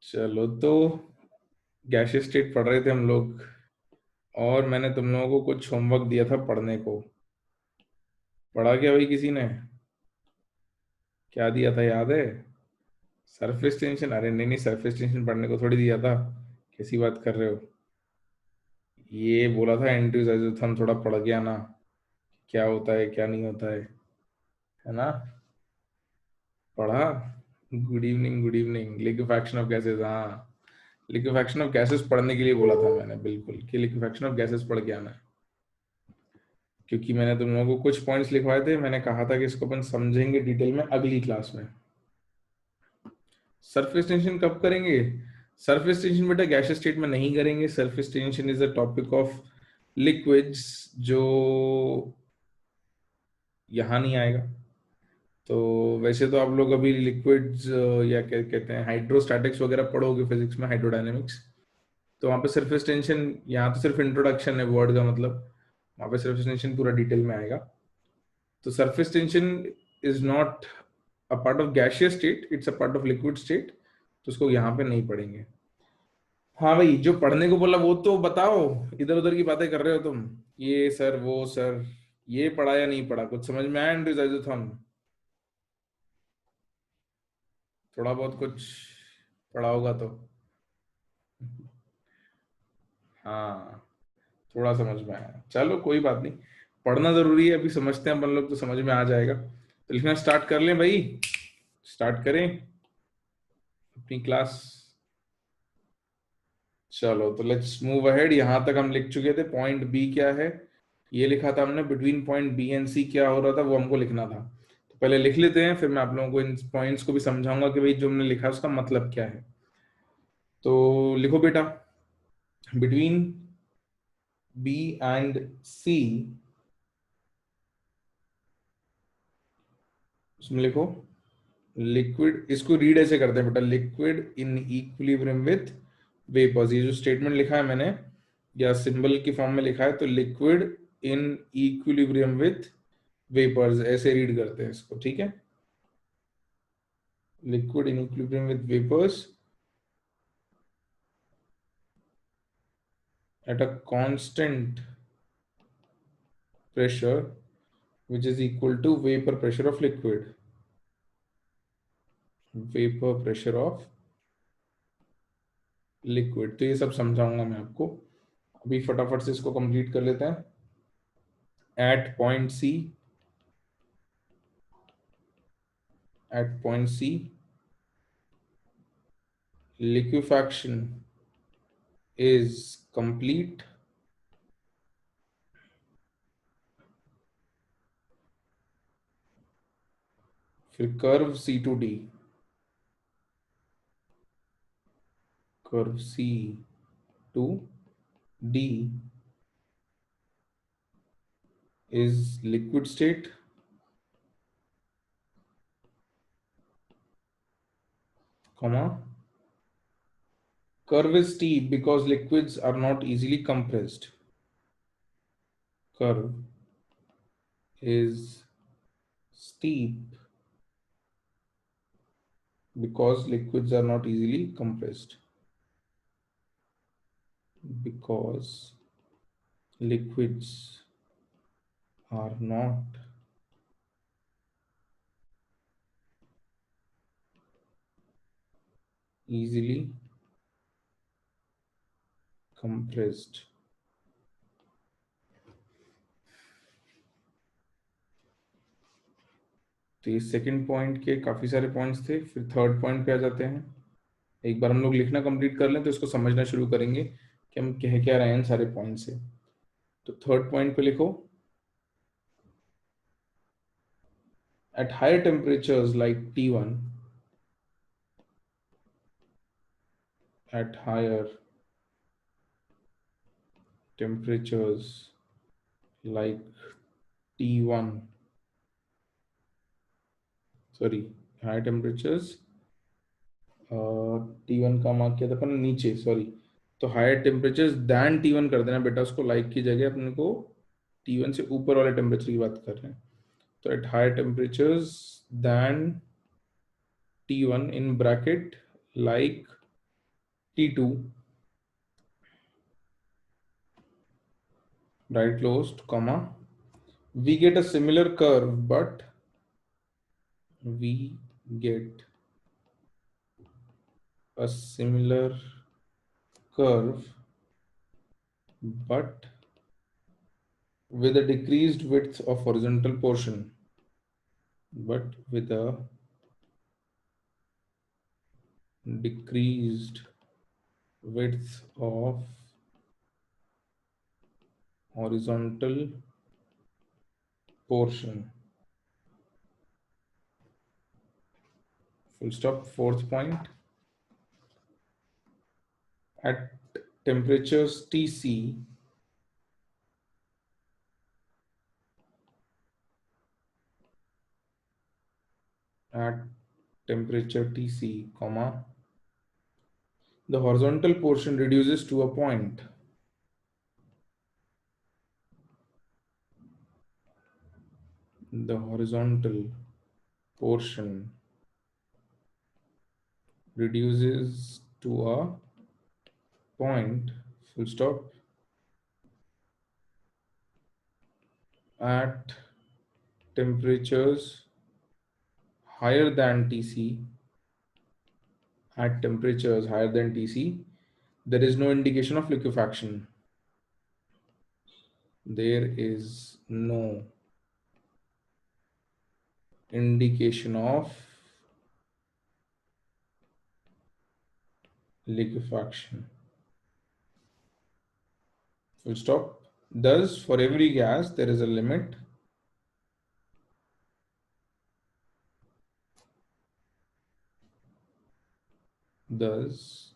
चलो तो gaseous state पढ़ रहे थे हम लोग। और मैंने तुम लोगों को कुछ होमवर्क दिया था पढ़ने को। पढ़ा क्या भाई किसी ने? क्या दिया था याद है? Surface tension? अरे नहीं नहीं, सरफेस टेंशन पढ़ने को थोड़ी दिया था। कैसी बात कर रहे हो? ये बोला था एंटीजाइजोथर्म थोड़ा पढ़ गया ना, क्या होता है क्या नहीं होता है ना? पढ़ा। Good evening good evening. Liquefaction of gases, हाँ। लिक्विफैक्शन ऑफ गैसेस पढ़ने के लिए बोला था मैंने, बिल्कुल, कि लिक्विफैक्शन ऑफ गैसेस पढ़ के आना है। क्योंकि मैंने तुम लोगों को कुछ पॉइंट्स लिखवाए थे, मैंने कहा था कि इसको अपन समझेंगे डिटेल में अगली क्लास में। सरफेस टेंशन कब करेंगे? सरफेस टेंशन बेटा गैसियस स्टेट में नहीं करेंगे। Surface tension is a topic of liquids, जो यहाँ नहीं आएगा। तो वैसे तो आप लोग अभी लिक्विड्स या क्या कहते हैं, हाइड्रोस्टैटिक्स वगैरह पढ़ोगे फिजिक्स में, हाइड्रोडायनेमिक्स। तो वहाँ पे सरफेस टेंशन, यहाँ तो सिर्फ इंट्रोडक्शन है वर्ड का मतलब, वहाँ पे सरफेस टेंशन पूरा डिटेल में आएगा। तो surface tension is not a part of gaseous state, it's a part of liquid state. तो उसको यहाँ पे नहीं पढ़ेंगे। हाँ भाई, जो पढ़ने को बोला वो तो बताओ। इधर उधर की बातें कर रहे हो तुम, ये सर वो सर। ये पढ़ा या नहीं पढ़ा, कुछ समझ में आया एंड्रयूजाइजोथर्म? थोड़ा बहुत कुछ पढ़ा होगा तो। हाँ, थोड़ा समझ में आया, चलो कोई बात नहीं। पढ़ना जरूरी है, अभी समझते हैं अपन लोग तो समझ में आ जाएगा। तो लिखना स्टार्ट कर लें भाई, स्टार्ट करें अपनी क्लास। चलो तो लेट्स मूव अहेड। यहां तक हम लिख चुके थे। पॉइंट बी क्या है, ये लिखा था हमने। बिटवीन पॉइंट बी एंड सी क्या हो रहा था वो हमको लिखना था। तो पहले लिख लेते हैं, फिर मैं आप लोगों को इन पॉइंट्स को भी समझाऊंगा कि भाई जो हमने लिखा है उसका मतलब क्या है। तो लिखो बेटा, बिटवीन बी एंड सी, उसमें लिखो लिक्विड। इसको रीड ऐसे करते हैं बेटा, liquid in equilibrium with vapours. ये जो स्टेटमेंट लिखा है मैंने, या सिंबल की फॉर्म में लिखा है, तो liquid in equilibrium with vapours ऐसे रीड करते हैं इसको, ठीक है? Liquid in equilibrium with vapours at a constant pressure which is equal to vapor pressure of liquid, vapor pressure of liquid। तो ये सब समझाऊंगा मैं आपको। अभी फटाफट से इसको कंप्लीट कर लेते हैं। at point C, at point C liquefaction is complete फिर curve C to D, curve C to D is liquid state, comma, curve is steep because liquids are not easily compressed. Curve is steep because liquids are not easily compressed. Because liquids are not easily compressed. तो ये second point के काफी सारे points थे। फिर third point पे आ जाते हैं। एक बार हम लोग लिखना कंप्लीट कर लें तो इसको समझना शुरू करेंगे कि हम कह क्या रहे हैं इन सारे पॉइंट से। तो थर्ड पॉइंट पे लिखो, at higher temperatures like T1, at higher temperatures like T1, sorry, higher temperatures, T1 का मार्क किया था अपन नीचे, सॉरी। तो हायर टेम्परेचर्स दैन T1 कर देना बेटा उसको, लाइक की जगह अपने को T1 से ऊपर वाले टेम्परेचर की बात कर रहे हैं। तो at higher temperatures than T1 in bracket like T2, right closed, comma, we get a similar curve, but we get a similar curve, but with a decreased width of horizontal portion, but with a decreased width of horizontal portion. Full stop. Fourth point. At temperatures Tc, at temperature Tc, comma, the horizontal portion reduces to a point. The horizontal portion reduces to a point, full stop, at temperatures higher than Tc, at temperatures higher than Tc, there is no indication of liquefaction. There is no indication of liquefaction. Full stop. Thus, for every gas, there is a limit thus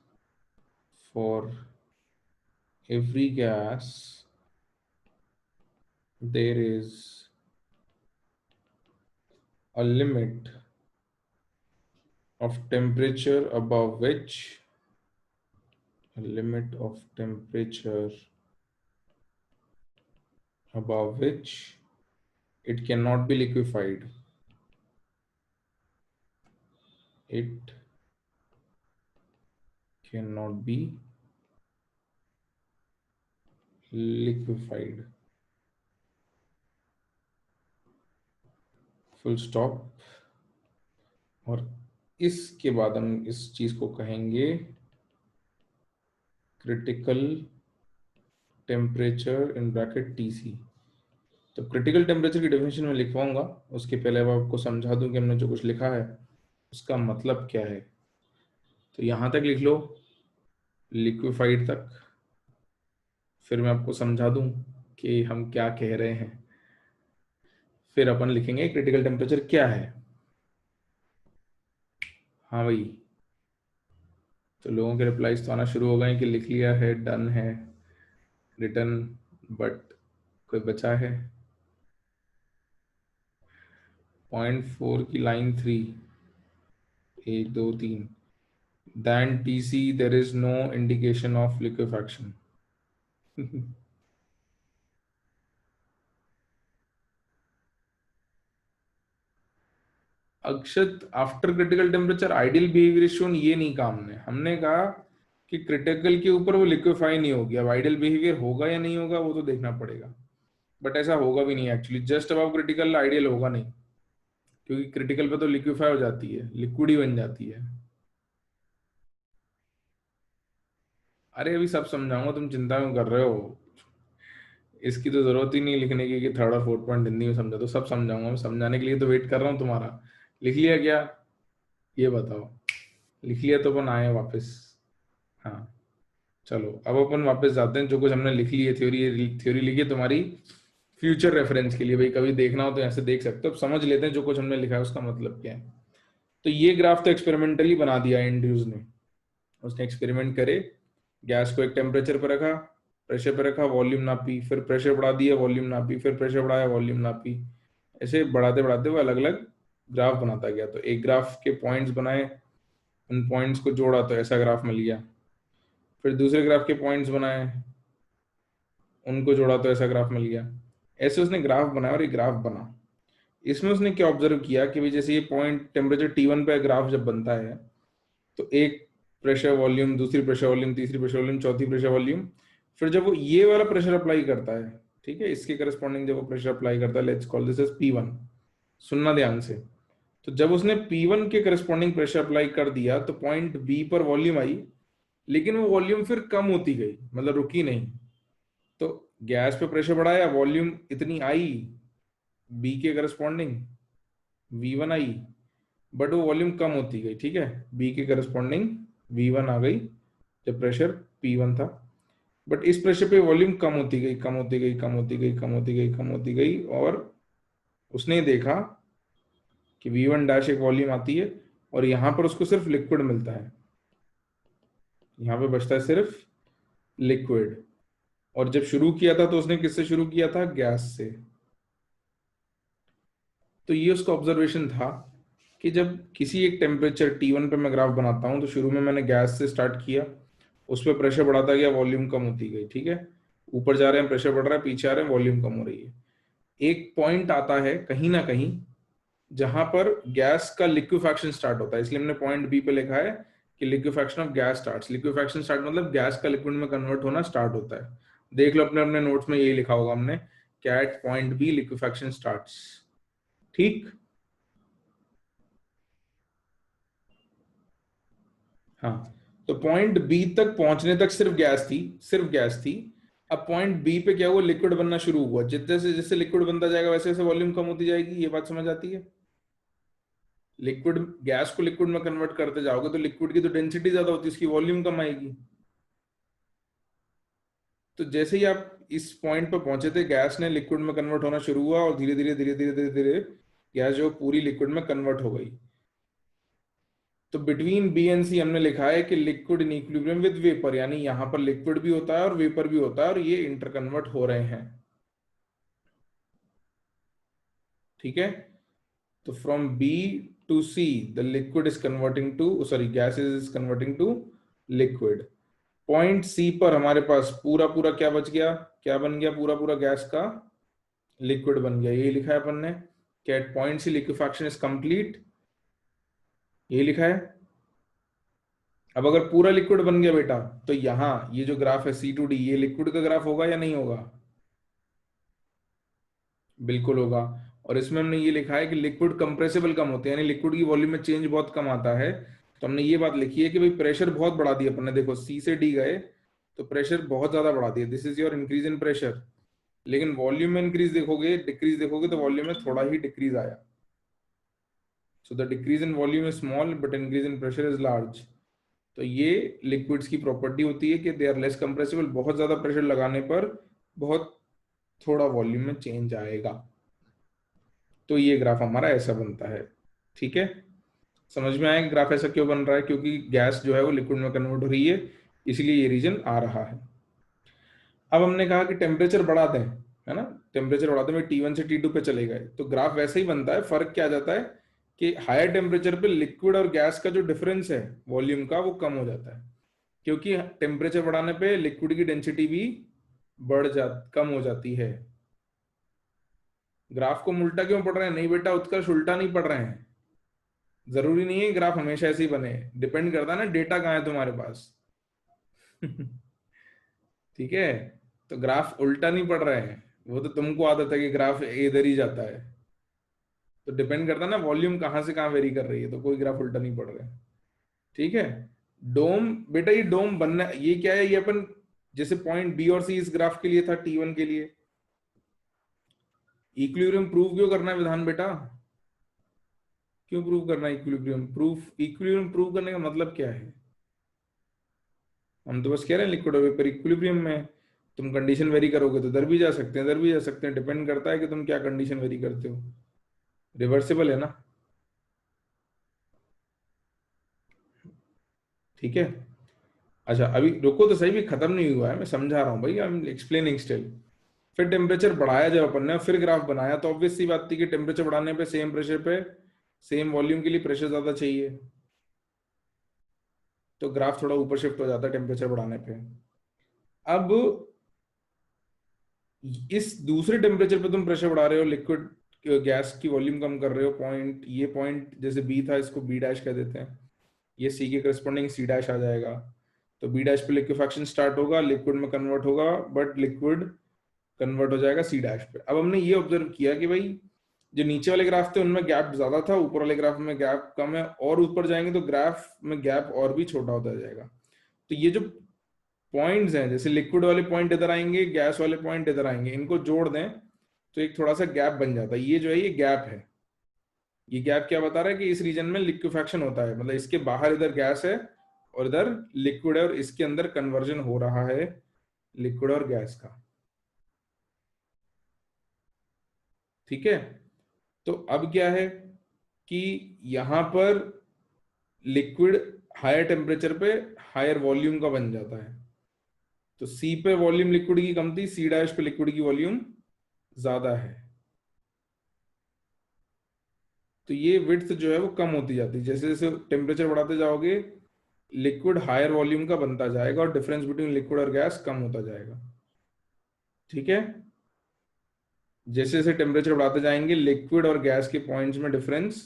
for every gas there is a limit of temperature above which a limit of temperature above which it cannot be liquefied. It cannot be liquefied. Full stop. और इसके बाद हम इस चीज को कहेंगे critical temperature in bracket TC. तो critical temperature की डेफिनेशन में लिखवाऊंगा, उसके पहले अब आपको समझा दूं कि हमने जो कुछ लिखा है उसका मतलब क्या है। तो यहां तक लिख लो, लिक्विफाइड तक, फिर मैं आपको समझा दूं कि हम क्या कह रहे हैं, फिर अपन लिखेंगे क्रिटिकल टेम्परेचर क्या है। हाँ भाई, तो लोगों के रिप्लाईज तो आना शुरू हो गए कि लिख लिया है, डन है, रिटर्न, बट कोई बचा है। .4 की line 3, 1 2 3, than TC there is no indication of liquefaction. Akshat, after critical temperature ideal behaviour is shown, ये नहीं कहा हमने। हमने कहा कि क्रिटिकल के ऊपर वो लिक्विफाई नहीं होगी। अब आइडियल बिहेवियर होगा या नहीं होगा वो तो देखना पड़ेगा, बट ऐसा होगा भी नहीं actually. Just above critical ideal होगा नहीं, क्योंकि क्रिटिकल पे तो लिक्विफाई हो जाती है, लिक्विड ही बन जाती है। अरे अभी सब समझाऊंगा, तुम चिंता क्यों कर रहे हो? इसकी तो जरूरत ही नहीं लिखने की कि थर्ड और फोर्थ पॉइंट हिंदी में समझा दो, सब समझाऊंगा मैं। समझाने के लिए तो वेट कर रहा हूँ तुम्हारा। लिख लिया क्या, ये बताओ? लिख लिया तो अपन आए वापस। हाँ, चलो अब अपन वापस जाते हैं। जो कुछ हमने लिख ली है थ्योरी, थ्योरी लिखी है तुम्हारी फ्यूचर रेफरेंस के लिए, भाई कभी देखना हो तो ऐसे देख सकते हो। अब समझ लेते हैं जो कुछ हमने लिखा है उसका मतलब क्या है। तो ये ग्राफ तो एक्सपेरिमेंटली बना दिया एंड्रयूज ने। उसने एक्सपेरिमेंट करे, गैस को एक टेम्परेचर पर रखा, प्रेशर पर रखा, वॉल्यूम नापी, फिर प्रेशर बढ़ा दिया, वॉल्यूम नापी, फिर प्रेशर बढ़ाया, वॉल्यूम नापी। ऐसे बढ़ाते बढ़ाते वो अलग अलग ग्राफ बनाता गया। तो एक ग्राफ के पॉइंट्स बनाए, उन पॉइंट्स को जोड़ा तो ऐसा ग्राफ मिल गया। फिर दूसरे ग्राफ के पॉइंट्स बनाए, उनको जोड़ा तो ऐसा ग्राफ मिल गया। ऐसे उसने ग्राफ बनाया और एक ग्राफ बना। इसमें उसने क्या ऑब्जर्व किया कि भाई जैसे ये पॉइंट टेम्परेचर T1 पे ग्राफ जब बनता है तो एक प्रेशर वॉल्यूम, दूसरी प्रेशर वॉल्यूम, तीसरी प्रेशर वॉल्यूम, चौथी प्रेशर वॉल्यूम। फिर जब वो ये वाला प्रेशर अप्लाई करता है, ठीक है, इसके करस्पॉन्डिंग जब वो प्रेशर अप्लाई करता है, let's call this as P1। सुनना ध्यान से। तो जब उसने P1 के करस्पॉन्डिंग प्रेशर अप्लाई कर दिया तो पॉइंट बी पर वॉल्यूम आई, लेकिन वो वॉल्यूम फिर कम होती गई, मतलब रुकी नहीं। तो गैस पे प्रेशर बढ़ाया, वॉल्यूम इतनी आई बी के करस्पॉन्डिंग, V1 आई, बट वो वॉल्यूम कम होती गई, ठीक है, बी के करस्पॉन्डिंग V1 आ गई जब प्रेशर P1 था। बट इस प्रेशर पे वॉल्यूम कम होती गई, कम होती गई, कम होती गई, कम होती गई, कम होती गई, और उसने देखा कि V1 डैश एक वॉल्यूम आती है और यहां पर उसको सिर्फ लिक्विड मिलता है, यहां पे बचता है सिर्फ लिक्विड। और जब शुरू किया था तो उसने किससे शुरू किया था? गैस से। तो ये उसका ऑब्जर्वेशन था कि जब किसी एक टेम्परेचर T1 पे मैं ग्राफ बनाता हूं तो शुरू में मैंने गैस से स्टार्ट किया, उस पर प्रेशर बढ़ाता गया, वॉल्यूम कम होती गई, ठीक है, ऊपर जा रहे हैं प्रेशर बढ़ रहा है, पीछे आ रहे हैं वॉल्यूम कम हो रही है। एक पॉइंट आता है कहीं ना कहीं जहां पर गैस का लिक्विफैक्शन स्टार्ट होता है, इसलिए हमने पॉइंट बी पे लिखा है कि liquefaction of gas starts. Liquefaction start मतलब गैस का लिक्विड में कन्वर्ट होना स्टार्ट होता है। देख लो अपने अपने नोट्स में यही लिखा होगा हमने, at point B liquefaction starts, ठीक। हाँ, तो पॉइंट बी तक पहुंचने तक सिर्फ गैस थी, सिर्फ गैस थी। अब पॉइंट बी पे क्या हुआ? लिक्विड बनना शुरू हुआ। जितने से जैसे लिक्विड बनता जाएगा वैसे वैसे वॉल्यूम कम होती जाएगी। ये बात समझ आती है? लिक्विड, गैस को लिक्विड में कन्वर्ट करते जाओगे तो लिक्विड की तो डेंसिटी ज्यादा होती है, उसकी वॉल्यूम कम आएगी। तो जैसे ही आप इस पॉइंट पर पहुंचे थे, गैस ने लिक्विड में कन्वर्ट होना शुरू हुआ और धीरे धीरे धीरे धीरे धीरे धीरे गैस जो पूरी लिक्विड में कन्वर्ट हो गई। तो बिटवीन बी एंड सी हमने लिखा है कि liquid in equilibrium with vapour, यानी यहां पर लिक्विड भी होता है और वेपर भी होता है और ये इंटरकन्वर्ट हो रहे हैं, ठीक है। तो from B to C the liquid is converting to, sorry, gas is converting to liquid. Point C पर हमारे पास पूरा पूरा क्या बच गया? क्या बन गया? पूरा पूरा गैस का लिक्विड बन गया। यही लिखा है अपन ने कि at point C liquefaction is complete, यही लिखा है। अब अगर पूरा लिक्विड बन गया बेटा, तो यहां ये जो ग्राफ है C2D, ये लिक्विड का ग्राफ होगा या नहीं होगा? बिल्कुल होगा। और इसमें हमने ये लिखा है कि लिक्विड कंप्रेसिबल कम होते हैं, यानी लिक्विड की वॉल्यूम में चेंज बहुत कम आता है। तो हमने ये बात लिखी है कि भाई प्रेशर बहुत बढ़ा दिया अपन ने, देखो C से D गए तो प्रेशर बहुत ज्यादा बढ़ा दिया, this is your increase in pressure. लेकिन वॉल्यूम में इंक्रीज देखोगे, डिक्रीज देखोगे, तो वॉल्यूम में थोड़ा ही डिक्रीज आया। So the decrease in volume is small but increase in pressure is large. तो ये लिक्विड्स की प्रॉपर्टी होती है कि दे आर लेस कंप्रेसिबल, बहुत ज्यादा प्रेशर लगाने पर बहुत थोड़ा वॉल्यूम में चेंज आएगा। तो ये ग्राफ हमारा ऐसा बनता है, ठीक है। समझ में आया कि ग्राफ ऐसा क्यों बन रहा है? क्योंकि गैस जो है वो लिक्विड में कन्वर्ट हो रही है, इसलिए ये रीजन आ रहा है। अब हमने कहा कि टेम्परेचर बढ़ा दें, है ना, टेम्परेचर बढ़ा दें, T1 से T2 पे चले गए तो ग्राफ वैसे ही बनता है। फर्क क्या आ जाता है कि हायर टेम्परेचर पे लिक्विड और गैस का जो डिफरेंस है वॉल्यूम का, वो कम हो जाता है, क्योंकि टेम्परेचर बढ़ाने पे लिक्विड की डेंसिटी भी कम हो जाती है। ग्राफ को उल्टा क्यों पढ़ रहे हैं? नहीं बेटा, उत्कर्ष उल्टा नहीं पढ़ रहे हैं। जरूरी नहीं है ग्राफ हमेशा ऐसे ही बने, डिपेंड करता है ना डेटा कहाँ है तुम्हारे पास। ठीक है, तो ग्राफ उल्टा नहीं पढ़ रहे हैं, वो तो तुमको आदत है कि ग्राफ इधर ही जाता है। तो डिपेंड करता है ना वॉल्यूम कहाँ से कहाँ वेरी कर रही है, तो कोई ग्राफ उल्टा नहीं पढ़ रहे हैं, ठीक है। डोम बेटा, ये डोम बनना, ये क्या है? ये अपन जैसे पॉइंट बी और सी इस ग्राफ के लिए था, T1 के लिए। इक्विलिब्रियम प्रूव क्यों करना है विधान बेटा? क्यों प्रूव करना है इक्विलिब्रियम? इक्विलिब्रियम प्रूव करने का मतलब क्या है? हम तो बस कह रहे हैं लिक्विड और वेपर इक्विलिब्रियम में। तुम कंडीशन वेरी करोगे तो इधर भी जा सकते हैं, इधर भी जा सकते हैं, डिपेंड करता है कि तुम क्या कंडीशन वेरी करते हो। रिवर्सिबल है ना, ठीक है। अच्छा अभी रुको तो सही, भी खत्म नहीं हुआ है, मैं समझा रहा हूँ भाई, आई एम एक्सप्लेनिंग स्टिल। फिर टेम्परेचर बढ़ाया जब अपन ने, फिर ग्राफ बनाया, तो ऑब्वियस सी बात थी कि टेम्परेचर बढ़ाने पे सेम प्रेशर पे सेम वॉल्यूम के लिए प्रेशर ज्यादा चाहिए, तो ग्राफ थोड़ा ऊपर शिफ्ट हो जाता है टेम्परेचर बढ़ाने पे। अब इस दूसरे टेम्परेचर पे तुम प्रेशर बढ़ा रहे हो, लिक्विड गैस की वॉल्यूम कम कर रहे हो, पॉइंट, ये पॉइंट जैसे बी था, इसको बी डैश कह देते हैं, ये सी के करस्पॉन्डिंग सी डैश आ जाएगा। तो बी डैश पे लिक्विफैक्शन स्टार्ट होगा, लिक्विड में कन्वर्ट होगा, बट लिक्विड कन्वर्ट हो जाएगा सी डैश पे। अब हमने ये ऑब्जर्व किया कि भाई जो नीचे वाले ग्राफ थे उनमें गैप ज्यादा था, ऊपर वाले ग्राफ में गैप कम है, और ऊपर जाएंगे तो ग्राफ में गैप और भी छोटा होता जाएगा। तो ये जो पॉइंट्स हैं, जैसे लिक्विड वाले पॉइंट इधर आएंगे, गैस वाले पॉइंट इधर आएंगे, इनको जोड़ दें तो एक थोड़ा सा गैप बन जाता है। ये जो है ये गैप है। ये गैप क्या बता रहा है कि इस रीजन में लिक्विफैक्शन होता है, मतलब इसके बाहर इधर गैस है और इधर लिक्विड है, और इसके अंदर कन्वर्जन हो रहा है लिक्विड और गैस का। ठीक है। तो अब क्या है कि यहां पर लिक्विड हायर टेम्परेचर पे हायर वॉल्यूम का बन जाता है। तो सी पे वॉल्यूम लिक्विड की कम थी, सी डैश पे लिक्विड की वॉल्यूम ज्यादा है। तो ये विड्थ जो है वो कम होती जाती है, जैसे जैसे टेम्परेचर बढ़ाते जाओगे लिक्विड हायर वॉल्यूम का बनता जाएगा और डिफरेंस बिटवीन लिक्विड और गैस कम होता जाएगा। ठीक है। जैसे जैसे टेम्परेचर बढ़ाते जाएंगे लिक्विड और गैस के पॉइंट्स में डिफरेंस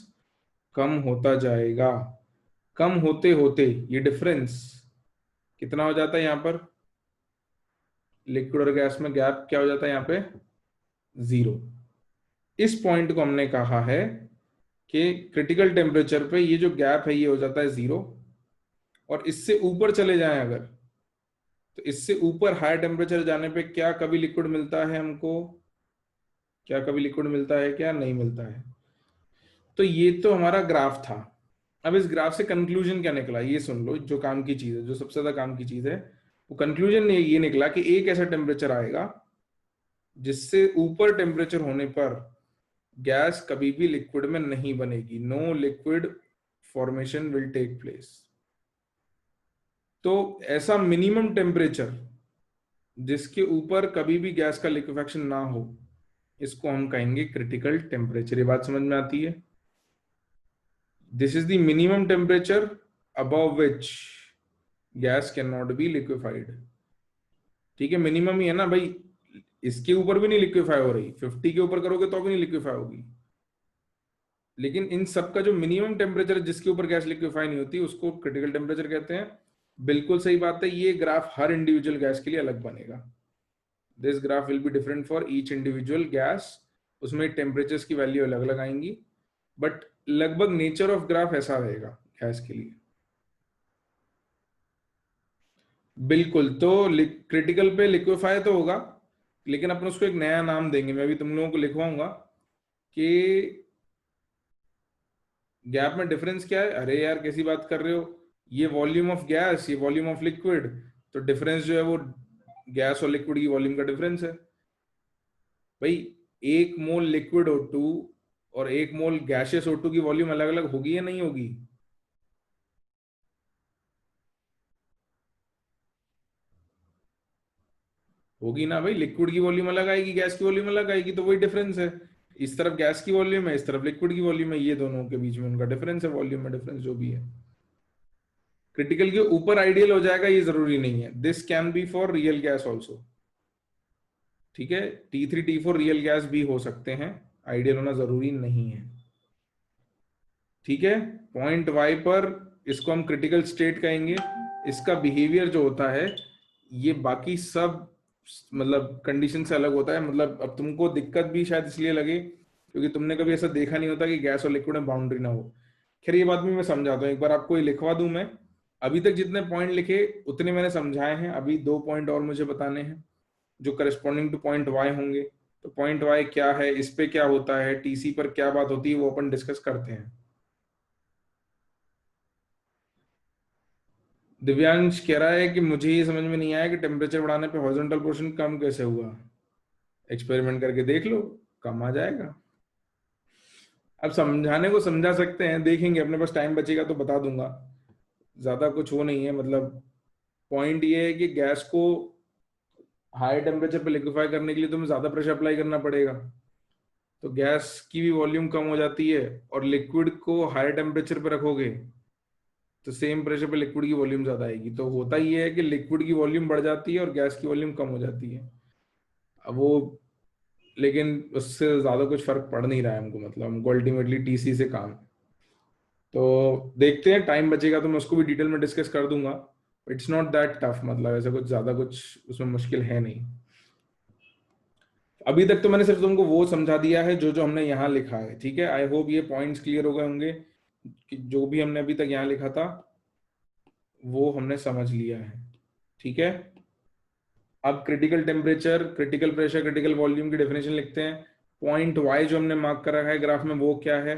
कम होता जाएगा। कम होते होते ये डिफरेंस कितना हो जाता है, यहां पर लिक्विड और गैस में गैप क्या हो जाता है यहां पे, जीरो। इस पॉइंट को हमने कहा है कि क्रिटिकल टेम्परेचर पे ये जो गैप है ये हो जाता है जीरो। और इससे ऊपर चले जाएं अगर, तो इससे ऊपर हायर टेम्परेचर जाने पे क्या कभी लिक्विड मिलता है हमको, क्या कभी लिक्विड मिलता है, क्या नहीं मिलता है। तो ये तो हमारा ग्राफ था। अब इस ग्राफ से कंक्लूजन क्या निकला, ये सुन लो। जो काम की चीज है, जो सबसे ज्यादा काम की चीज है, वो कंक्लूजन ये निकला कि एक ऐसा टेम्परेचर आएगा जिससे ऊपर टेम्परेचर होने पर गैस कभी भी लिक्विड में नहीं बनेगी, no liquid formation will take place. तो ऐसा मिनिमम टेम्परेचर जिसके ऊपर कभी भी गैस का लिक्विफेक्शन ना हो, इसको हम कहेंगे क्रिटिकल टेम्परेचर। ये बात समझ में आती है? This is the minimum temperature above which gas can not be liquefied. ठीक है, मिनिमम ही है ना भाई, इसके ऊपर भी नहीं लिक्विफाई हो रही, 50 के ऊपर करोगे तो भी नहीं लिक्विफाई होगी। लेकिन इन सब का जो मिनिमम टेम्परेचर जिसके ऊपर गैस लिक्विफाई नहीं होती उसको क्रिटिकल टेम्परेचर कहते हैं। बिल्कुल सही बात है, ये ग्राफ हर इंडिविजुअल गैस के लिए अलग बनेगा। This graph will be different for each individual gas. उसमें टेम्परेचर्स की वैल्यू अलग अलग आएंगी, बट लगभग नेचर ऑफ ग्राफ ऐसा रहेगा गैस के लिए। बिल्कुल। तो क्रिटिकल पे लिक्विफाई तो होगा, लेकिन अपन उसको एक नया नाम देंगे। मैं भी तुम लोगों को लिखवाऊंगा कि गैप में डिफरेंस क्या है। अरे यार कैसी बात कर रहे हो, ये वॉल्यूम ऑफ गैस, ये वॉल्यूम ऑफ लिक्विड, तो डिफरेंस जो है वो गैस और लिक्विड की वॉल्यूम का डिफरेंस है। भाई एक मोल लिक्विड O2 और एक मोल गैसियस O2 की वॉल्यूम अलग अलग होगी या नहीं होगी? होगी ना भाई, लिक्विड की वॉल्यूम अलग आएगी, गैस की वॉल्यूम अलग आएगी, तो वही डिफरेंस है। इस तरफ गैस की वॉल्यूम है, इस तरफ लिक्विड की वॉल्यूम है, ये दोनों के बीच में उनका डिफरेंस है, वॉल्यूम में डिफरेंस जो भी है। क्रिटिकल के ऊपर आइडियल हो जाएगा ये जरूरी नहीं है, this can be for real gas also. ठीक है, T3 T4 रियल गैस भी हो सकते हैं, आइडियल होना जरूरी नहीं है। ठीक है, पॉइंट वाई पर इसको हम क्रिटिकल स्टेट कहेंगे। इसका बिहेवियर जो होता है ये बाकी सब मतलब कंडीशन से अलग होता है। मतलब अब तुमको दिक्कत भी शायद इसलिए लगे क्योंकि तुमने कभी ऐसा देखा नहीं होता कि गैस और लिक्विड में बाउंड्री ना हो। खैर ये बात भी मैं समझाता हूँ, एक बार आपको ये लिखवा दूं मैं। अभी तक जितने पॉइंट लिखे उतने मैंने समझाए हैं, अभी 2 पॉइंट और मुझे बताने हैं जो करस्पॉन्डिंग टू पॉइंट वाई होंगे। तो पॉइंट वाई क्या है, इस पे क्या होता है, टीसी पर क्या बात होती है, वो अपन डिस्कस करते हैं। दिव्यांश कह रहा है कि मुझे ये समझ में नहीं आया कि टेम्परेचर बढ़ाने पे हॉरिजॉन्टल पोर्शन कम कैसे हुआ। एक्सपेरिमेंट करके देख लो, कम आ जाएगा। अब समझाने को समझा सकते हैं, देखेंगे, अपने पास टाइम बचेगा तो बता दूंगा। ज्यादा कुछ वो नहीं है, मतलब पॉइंट ये है कि गैस को हाई टेम्परेचर पे लिक्विफाई करने के लिए तुम्हें ज्यादा प्रेशर अप्लाई करना पड़ेगा, तो गैस की भी वॉल्यूम कम हो जाती है। और लिक्विड को हाई टेम्परेचर पे रखोगे तो सेम प्रेशर पे लिक्विड की वॉल्यूम ज्यादा आएगी, तो होता ही है कि लिक्विड की वॉल्यूम बढ़ जाती है और गैस की वॉल्यूम कम हो जाती है। अब वो, लेकिन उससे ज्यादा कुछ फर्क पड़ नहीं रहा है हमको, मतलब हमको अल्टीमेटली टीसी से काम है। तो देखते हैं, टाइम बचेगा तो मैं उसको भी डिटेल में डिस्कस कर दूंगा। इट्स नॉट दैट टफ, मतलब ऐसा कुछ ज्यादा कुछ उसमें मुश्किल है नहीं। अभी तक तो मैंने सिर्फ तुमको वो समझा दिया है जो जो हमने यहाँ लिखा है, ठीक है। आई होप ये पॉइंट्स क्लियर हो गए होंगे कि जो भी हमने अभी तक यहाँ लिखा था वो हमने समझ लिया है, ठीक है। अब critical temperature, critical pressure, critical volume की डेफिनेशन लिखते हैं। पॉइंट वाई जो हमने मार्क कर रखा है ग्राफ में वो क्या है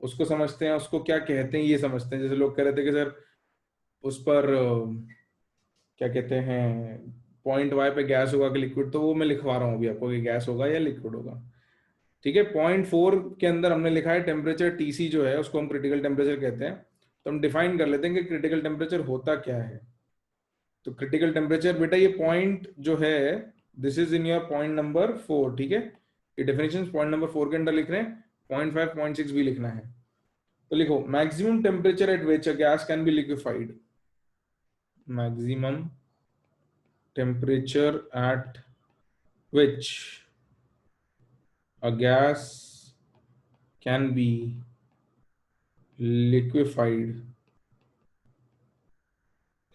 उसको समझते हैं, उसको क्या कहते हैं ये समझते हैं। जैसे लोग कह रहे थे कि सर उस पर क्या कहते हैं, पॉइंट वाई पे गैस होगा कि लिक्विड, तो वो मैं लिखवा रहा हूँ अभी आपको कि गैस होगा या लिक्विड होगा, ठीक है। पॉइंट फोर के अंदर हमने लिखा है टेम्परेचर टीसी जो है उसको हम क्रिटिकल टेम्परेचर कहते हैं। तो हम डिफाइन कर लेते हैं कि क्रिटिकल टेम्परेचर होता क्या है। तो क्रिटिकल टेम्परेचर बेटा ये पॉइंट जो है, this is in your point number 4, ठीक है। ये डेफिनेशन पॉइंट नंबर 4 के अंदर लिख रहे हैं, पॉइंट 5 पॉइंट 6 भी लिखना है। तो लिखो maximum temperature at which a gas can be liquefied, maximum temperature at which a gas can be liquefied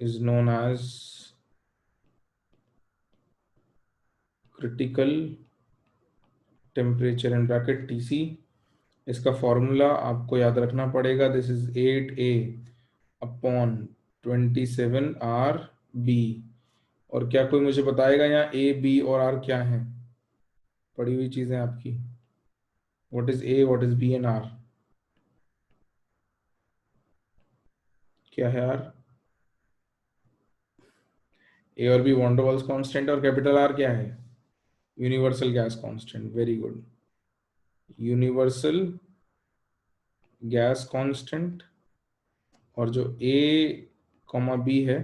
is known as critical temperature in bracket TC। इसका फॉर्मूला आपको याद रखना पड़ेगा, this is 8A upon 27RB। और क्या कोई मुझे बताएगा यहाँ A B और R क्या है, पड़ी हुई चीजें आपकी। What is A, what is B and R, क्या है R? A और B van der Waals constant, और कैपिटल R क्या है? Universal gas constant, very good. Universal gas constant. और जो ए कॉमा बी है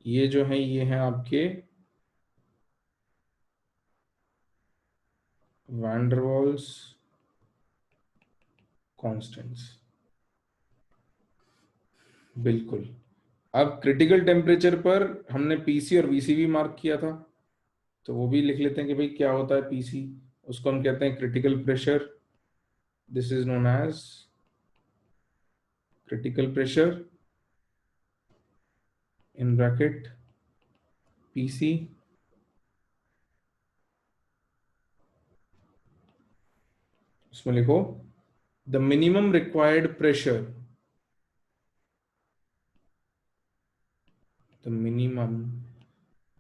ये जो है ये है आपके वैंडरवाल्स कांस्टेंट्स, बिल्कुल। अब क्रिटिकल टेम्परेचर पर हमने पीसी और वीसी भी मार्क किया था, तो वो भी लिख लेते हैं कि भाई क्या होता है पीसी, उसको हम कहते हैं critical pressure. This is known as critical pressure in bracket PC. उसमें लिखो the minimum required pressure, the minimum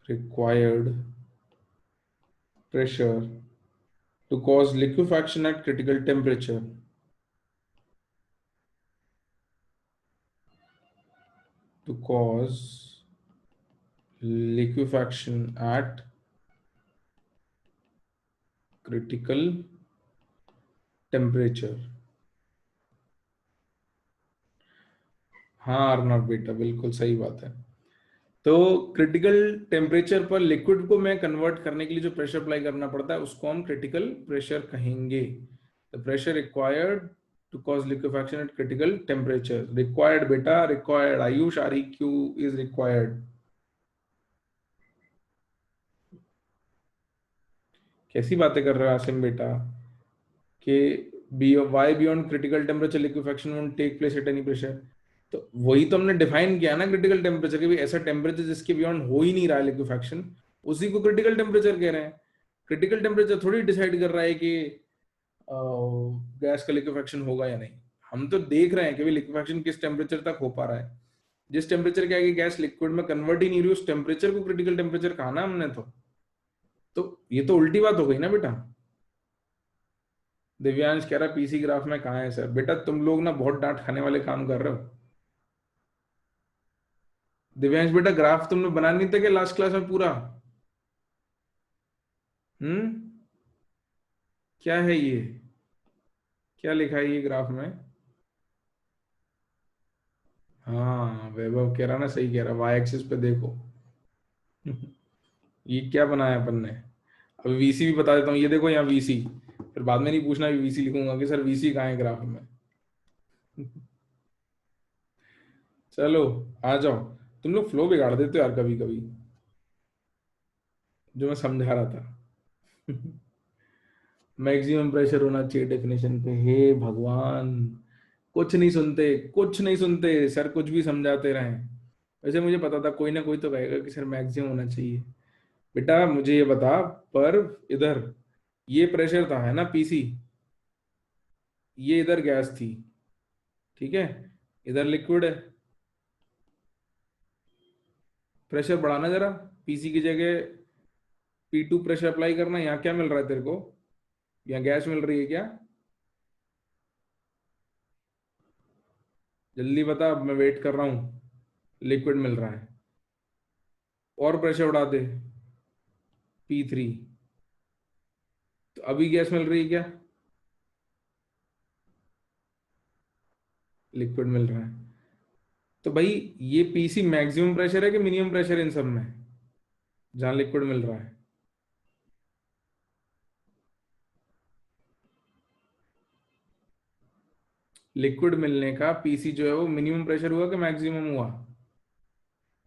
required pressure to cause liquefaction at critical temperature, to cause liquefaction at critical temperature। हाँ अर्नब बेटा बिल्कुल सही बात है। तो critical temperature पर लिक्विड को मैं कन्वर्ट करने के लिए जो प्रेशर अप्लाई करना पड़ता है उसको हम क्रिटिकल प्रेशर कहेंगे। The pressure required to cause liquefaction at critical temperature, required बेटा required, Ayush R Q is required. कैसी बातें कर रहे हो आसिम बेटा कि why beyond critical temperature liquefaction won't take place at any pressure. तो वही तो हमने डिफाइन किया ना क्रिटिकल टेम्परेचर कि भाई ऐसा टेम्परेचर जिसके बियॉन्ड हो ही नहीं रहा है लिक्विफैक्शन, उसी को क्रिटिकल टेम्परेचर कह रहे हैं। क्रिटिकल टेम्परेचर थोड़ी डिसाइड कर रहा है कि गैस का लिक्विफैक्शन होगा या नहीं। हम तो देख रहे हैं कि भाई लिक्विफैक्शन किस टेम्परेचर तक हो पा रहा है। जिस टेम्परेचर के आगे गैस लिक्विड में कन्वर्ट ही नहीं रही उस टेम्परेचर को क्रिटिकल टेम्परेचर कहा ना हमने। तो ये तो उल्टी बात हो गई ना बेटा। दिव्यांश कह रहा पीसी ग्राफ में कहाँ है सर? बेटा तुम लोग ना बहुत डांट खाने वाले काम कर रहे हो। दिव्यांश बेटा ग्राफ तुमने बना नहीं था क्या लास्ट क्लास में पूरा? हम्म, क्या है ये, क्या लिखा है ये ग्राफ में? हाँ वैभव कह रहा ना, सही कह रहा, वाई एक्सिस पे देखो। ये क्या बनाया अपन ने। अब वीसी भी बता देता हूँ, ये देखो यहाँ वीसी, फिर बाद में नहीं पूछना वीसी लिखूंगा कि सर वीसी कहाँ है ग्राफ में। चलो आ जाओ। तुम लोग फ्लो बिगाड़ देते हो यार कभी कभी, जो मैं समझा रहा था। मैक्सिमम प्रेशर होना चाहिए डेफिनेशन पे, हे भगवान कुछ नहीं सुनते, कुछ नहीं सुनते सर, कुछ भी समझाते रहे। वैसे मुझे पता था कोई ना कोई तो कहेगा कि सर मैक्सिमम होना चाहिए। बेटा मुझे ये बता, पर इधर ये प्रेशर था है ना पीसी, ये इधर गैस थी, ठीक है, इधर लिक्विड है। प्रेशर बढ़ाना जरा, पीसी की जगह P2 प्रेशर अप्लाई करना। यहाँ क्या मिल रहा है तेरे को? यहाँ गैस मिल रही है क्या? जल्दी बता, अब मैं वेट कर रहा हूँ। लिक्विड मिल रहा है, और प्रेशर बढ़ा दे, P3। तो अभी गैस मिल रही है क्या? लिक्विड मिल रहा है। तो भाई ये पीसी मैक्सिमम प्रेशर है कि मिनिमम प्रेशर इन सब में, जहां लिक्विड मिल रहा है? लिक्विड मिलने का पीसी जो है वो मिनिमम प्रेशर हुआ कि मैक्सिमम हुआ?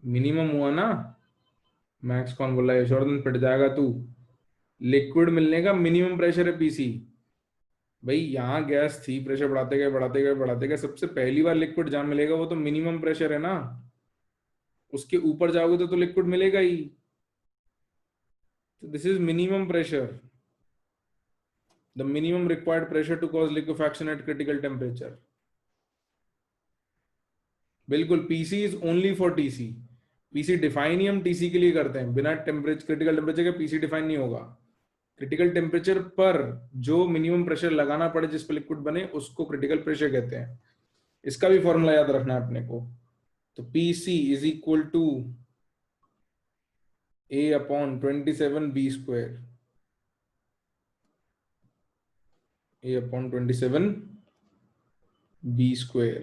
मिनिमम हुआ ना। मैक्स कौन बोला है? यशवर्धन पिट जाएगा तू। लिक्विड मिलने का मिनिमम प्रेशर है पीसी। भाई यहाँ गैस थी, प्रेशर बढ़ाते गए बढ़ाते गए बढ़ाते गए, सबसे पहली बार लिक्विड जहां मिलेगा वो तो मिनिमम प्रेशर है ना। उसके ऊपर जाओगे तो लिक्विड मिलेगा ही। तो this is minimum pressure, the minimum required pressure to cause liquefaction at critical temperature. बिल्कुल, PC is only for TC. PC define ही हम टीसी के लिए करते हैं, बिना टेम्परेचर, क्रिटिकल टेम्परेचर के पीसी डिफाइन नहीं होगा। क्रिटिकल टेम्परेचर पर जो मिनिमम प्रेशर लगाना पड़े जिस पर लिक्विड बने उसको क्रिटिकल प्रेशर कहते हैं। इसका भी फॉर्मूला याद रखना है अपने को। तो PC is equal to A/27 B²। A/27 B²।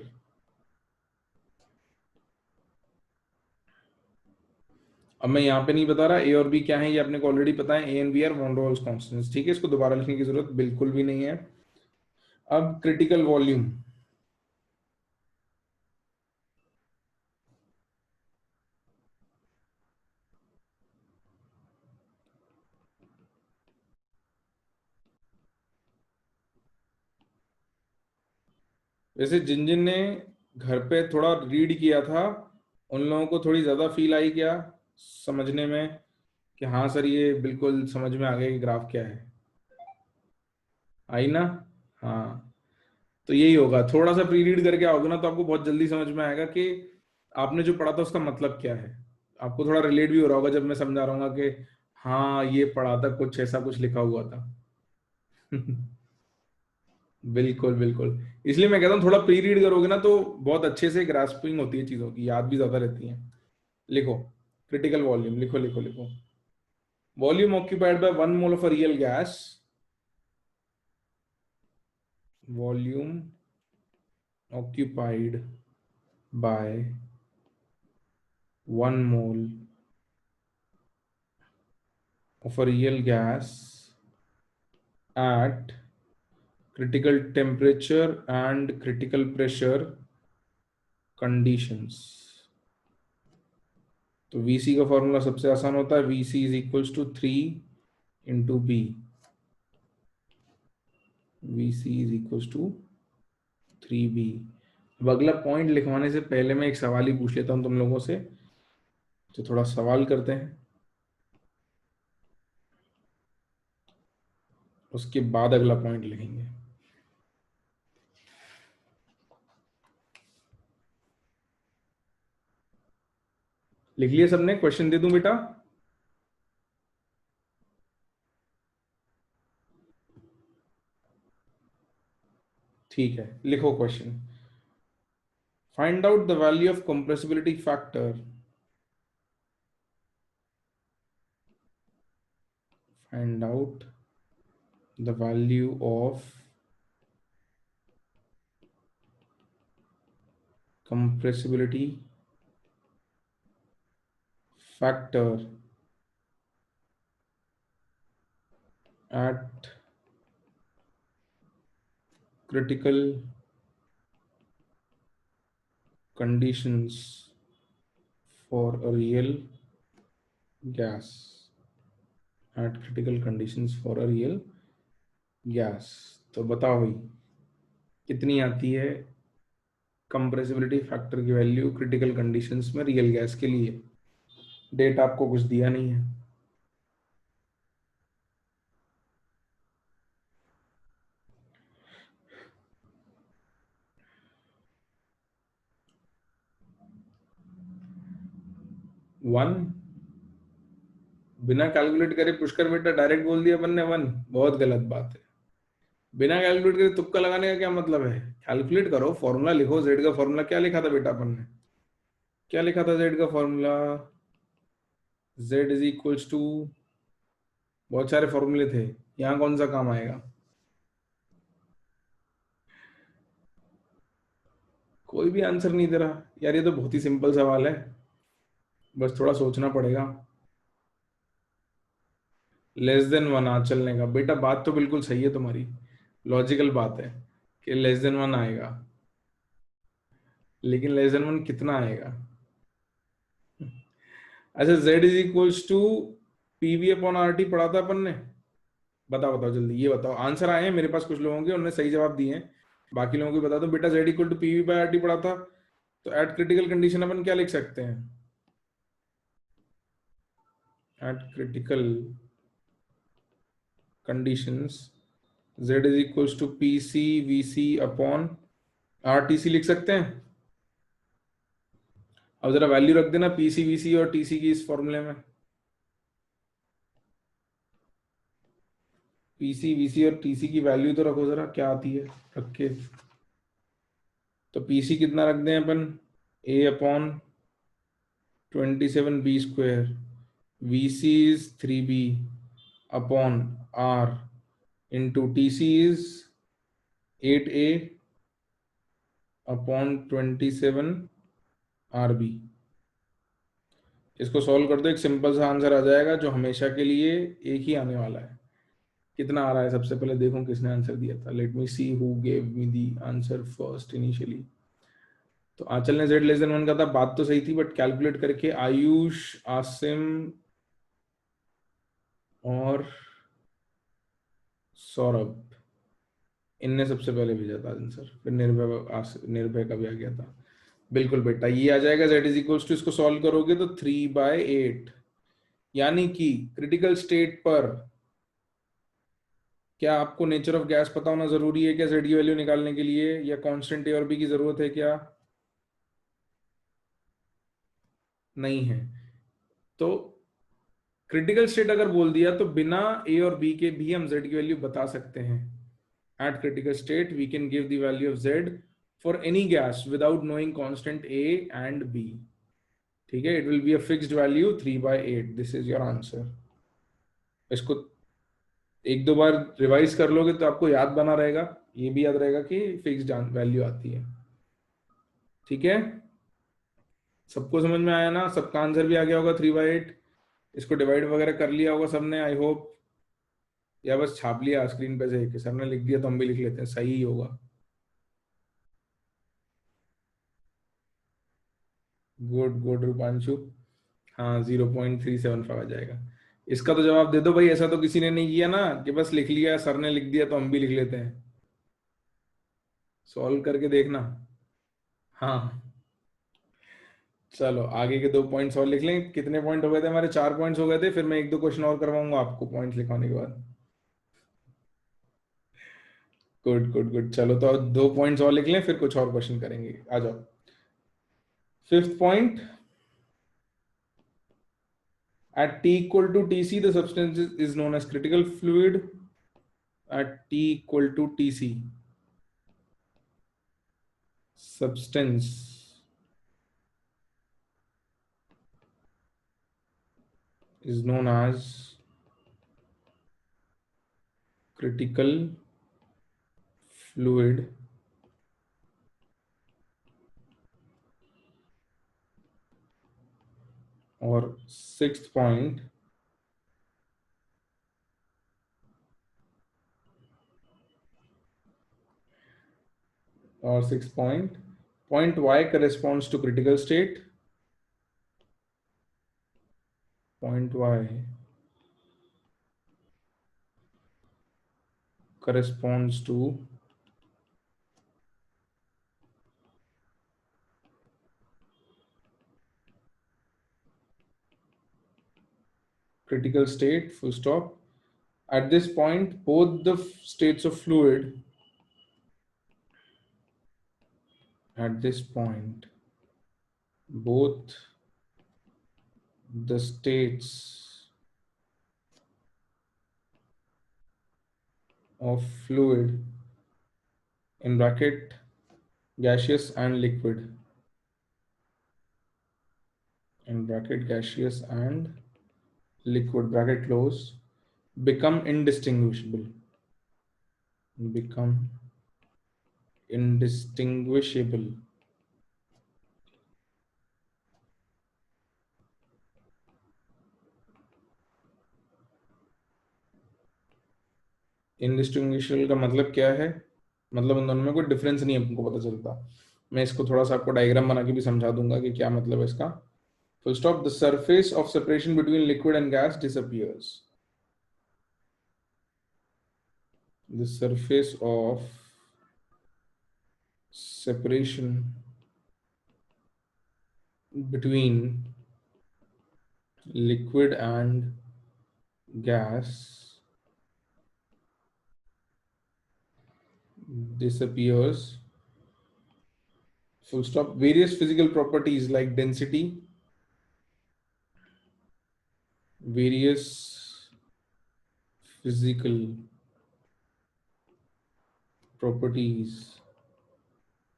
अब मैं यहाँ पे नहीं बता रहा ए और बी क्या है, ये आपने को ऑलरेडी पता है। A and B are van Waals constants, ठीक है, इसको दोबारा लिखने की जरूरत बिल्कुल भी नहीं है। अब क्रिटिकल वॉल्यूम। वैसे जिन जिन ने घर पे थोड़ा रीड किया था उन लोगों को थोड़ी ज्यादा फील आई क्या समझने में, कि हाँ सर ये बिल्कुल समझ में आ गया कि ग्राफ क्या है? आई ना? हाँ। तो यही होगा, थोड़ा सा प्री रीड करके आओगे ना तो आपको बहुत जल्दी समझ में आएगा कि आपने जो पढ़ा था उसका मतलब क्या है। आपको थोड़ा रिलेट भी हो रहा होगा जब मैं समझा रहा हूँ कि हाँ ये पढ़ा था, कुछ ऐसा कुछ लिखा हुआ था। बिल्कुल बिल्कुल। इसलिए मैं कहता हूँ थोड़ा प्री रीड करोगे ना तो बहुत अच्छे से ग्रास्पिंग होती है चीजों की, याद भी ज्यादा रहती है। लिखो, क्रिटिकल वॉल्यूम लिखो लिखो लिखो। Volume occupied by 1 mole of a real gas, volume occupied by 1 mole of a real gas at critical temperature and critical pressure conditions। तो VC का फॉर्मूला सबसे आसान होता है, VC is equals to 3 × B। VC is equals to 3B। अब अगला point लिखवाने से पहले मैं एक सवाल ही पूछ लेता हूं तुम लोगों से, तो थोड़ा सवाल करते हैं, उसके बाद अगला पॉइंट लिखेंगे। लिख लिया सबने? क्वेश्चन दे दूं बेटा? ठीक है, लिखो question. Find out the value of compressibility factor. Find out the value of compressibility factor at critical conditions for a real gas। at critical conditions for a real gas। तो बताओ भाई कितनी आती है कंप्रेसिबिलिटी फैक्टर की value critical conditions में real gas के लिए। डेट आपको कुछ दिया नहीं है। वन, बिना कैलकुलेट करे पुष्कर बेटा डायरेक्ट बोल दिया अपन ने वन। बहुत गलत बात है। बिना कैलकुलेट करे तुक्का लगाने का क्या मतलब है? कैलकुलेट करो, फॉर्मूला लिखो। जेड का फॉर्मूला क्या लिखा था बेटा अपन ने? क्या लिखा था जेड का formula? Z is equals to, बहुत सारे फॉर्मूले थे, यहाँ कौन सा काम आएगा? कोई भी आंसर नहीं दे रहा यार, ये तो बहुत ही सिंपल सवाल है, बस थोड़ा सोचना पड़ेगा। लेस देन वन आ चलने का बेटा, बात तो बिल्कुल सही है तुम्हारी, लॉजिकल बात है कि लेस देन वन आएगा, लेकिन लेस देन वन कितना आएगा? अच्छा, z is equals to PV upon R T पढ़ा था अपन ने। बताओ बताओ जल्दी, ये बताओ। आंसर आए हैं मेरे पास कुछ लोगों के, उन्होंने सही जवाब दिए हैं, बाकी लोगों को बता दो। बेटा z equal to PV by R T पढ़ा था, तो एट क्रिटिकल कंडीशन अपन क्या लिख सकते हैं? At critical conditions z is equals to P C V C upon R T C लिख सकते हैं। अब जरा वैल्यू रख देना पी सी वी सी और टी सी की इस फॉर्मूले में। पी सी वी सी और टी सी की वैल्यू तो रखो जरा, क्या आती है रख के। तो पी सी कितना रख दें अपन? A upon 27b², V C is 3b upon R into T C is 8a upon 27 RB। इसको सॉल्व कर दो, एक सिंपल सा आंसर आ जाएगा जो हमेशा के लिए एक ही आने वाला है। कितना आ रहा है सबसे पहले देखो किसने आंसर दिया था। Let me see who gave me the answer first initially. तो आंचल ने जेड लेस देन वन का था, बात तो सही थी, बट कैलकुलेट करके आयुष, आसिम और सौरभ, इनने सबसे पहले भेजा था आंसर, फिर निर्भय का भी आ गया था। बिल्कुल बेटा, ये आ जाएगा z इज इक्वल्स टू, इसको सॉल्व करोगे तो 3/8। यानी कि क्रिटिकल स्टेट पर, क्या आपको नेचर ऑफ गैस पता होना जरूरी है क्या z की वैल्यू निकालने के लिए, या कांस्टेंट ए और बी की जरूरत है क्या? नहीं है। तो क्रिटिकल स्टेट अगर बोल दिया तो बिना ए और बी के भी हम z की वैल्यू बता सकते हैं। At critical state we can give the value of z for any gas without knowing constant a and b। ठीक है, it will be a fixed value 3/8। This is your answer. इसको एक दो बार revise कर लोगे तो आपको याद बना रहेगा, ये भी याद रहेगा कि फिक्स्ड वैल्यू आती है। ठीक है, सबको समझ में आया ना? सबका आंसर भी आ गया होगा 3/8। इसको डिवाइड वगैरह कर लिया होगा सबने, आई होप, या बस छाप लिया स्क्रीन पे से कि सर ने लिख दिया तो हम भी लिख लेते हैं, सही ही होगा। Good good Rupanshu. हाँ, 0.375 आ जाएगा। इसका तो जवाब दे दो भाई, ऐसा तो किसी ने नहीं किया ना कि बस लिख लिया, सर ने लिख दिया तो हम भी लिख लेते हैं। सॉल्व करके देखना। हाँ, चलो आगे के 2 पॉइंट्स और लिख लें। कितने पॉइंट हो गए थे हमारे? 4 पॉइंट्स हो गए थे, फिर मैं एक दो क्वेश्चन और करवाऊंगा आपको पॉइंट्स लिखवाने के बाद। गुड गुड गुड, चलो तो 2 पॉइंट्स और लिख लें, फिर कुछ और क्वेश्चन करेंगे। आ जाओ। Fifth point, at t equal to tc the substance is known as critical fluid. At t equal to tc, substance is known as critical fluid. और sixth point, point y corresponds to critical state. Point y corresponds to critical state, full stop. At this point, both the states of fluid, at this point, both the states of fluid, in bracket gaseous and liquid, in bracket gaseous and liquid, bracket close, become indistinguishable, become indistinguishable. Indistinguishable का मतलब क्या है? मतलब उन दोनों में कोई difference नहीं है, हमको पता चलता। मैं इसको थोड़ा सा आपको डायग्राम बना के भी समझा दूंगा कि क्या मतलब है इसका। Full stop, the surface of separation between liquid and gas disappears, the surface of separation between liquid and gas disappears. Full stop. Various physical properties like density, various physical properties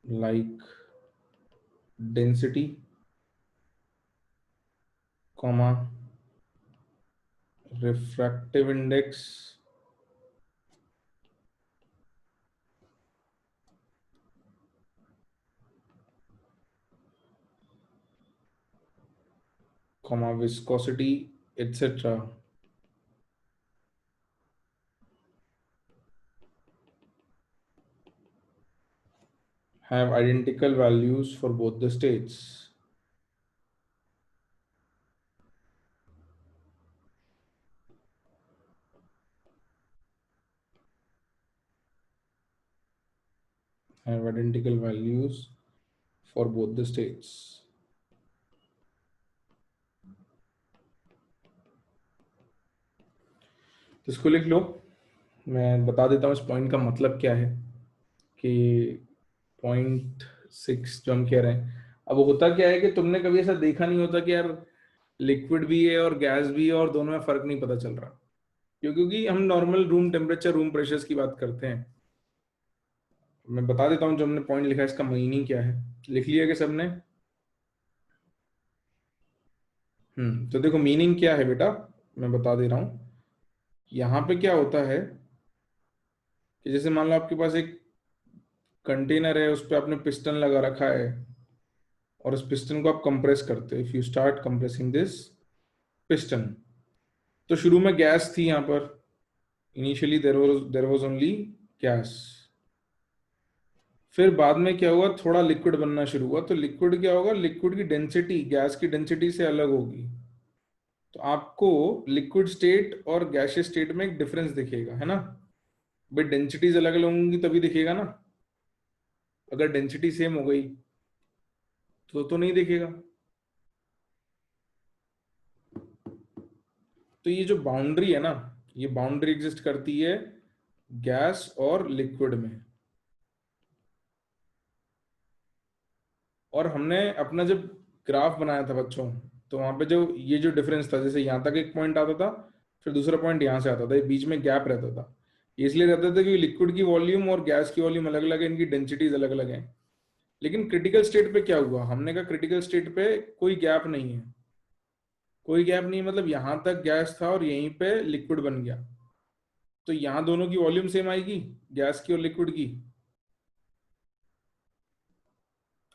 like density, comma, refractive index, comma, viscosity, etc. have identical values for both the states. Have identical values for both the states. तो इसको लिख लो। मैं बता देता हूँ इस point का मतलब क्या है कि .6 जो हम कह रहे हैं, अब होता क्या है कि तुमने कभी ऐसा देखा नहीं होता कि यार लिक्विड भी है और गैस भी है और दोनों में फर्क नहीं पता चल रहा, क्योंकि हम normal room temperature, room pressures की बात करते हैं। मैं बता देता हूँ जो हमने पॉइंट लिखा है इसका मीनिंग क्या है। लिख लिया कि सबने? तो देखो मीनिंग क्या है बेटा, मैं बता दे रहा हूँ। यहाँ पे क्या होता है कि जैसे मान लो आपके पास एक कंटेनर है, उस पर आपने पिस्टन लगा रखा है और उस पिस्टन को आप कंप्रेस करते हो। If you start compressing this piston, तो शुरू में गैस थी यहाँ पर, initially there was only gas. फिर बाद में क्या हुआ, थोड़ा लिक्विड बनना शुरू हुआ, तो लिक्विड क्या होगा, लिक्विड की डेंसिटी गैस की डेंसिटी से अलग होगी। तो आपको लिक्विड स्टेट और गैसियस स्टेट में एक डिफरेंस दिखेगा, है ना भाई? डेंसिटीज अलग अलग होंगी तभी दिखेगा ना। अगर डेंसिटी सेम हो गई तो नहीं दिखेगा। तो ये जो बाउंड्री है ना, ये बाउंड्री एग्जिस्ट करती है गैस और लिक्विड में। और हमने अपना जब ग्राफ बनाया था बच्चों, तो वहां पे जो ये जो डिफरेंस था, जैसे यहाँ तक एक पॉइंट आता था, फिर दूसरा पॉइंट यहाँ से आता था, ये बीच में गैप रहता था। ये इसलिए रहता था कि लिक्विड की वॉल्यूम और गैस की वॉल्यूम अलग अलग है, इनकी डेंसिटीज अलग अलग हैं। लेकिन क्रिटिकल स्टेट पे क्या हुआ, हमने कहा क्रिटिकल स्टेट पे कोई गैप नहीं है। कोई गैप नहीं मतलब यहाँ तक गैस था और यहीं पे लिक्विड बन गया, तो यहाँ दोनों की वॉल्यूम सेम आएगी, गैस की और लिक्विड की।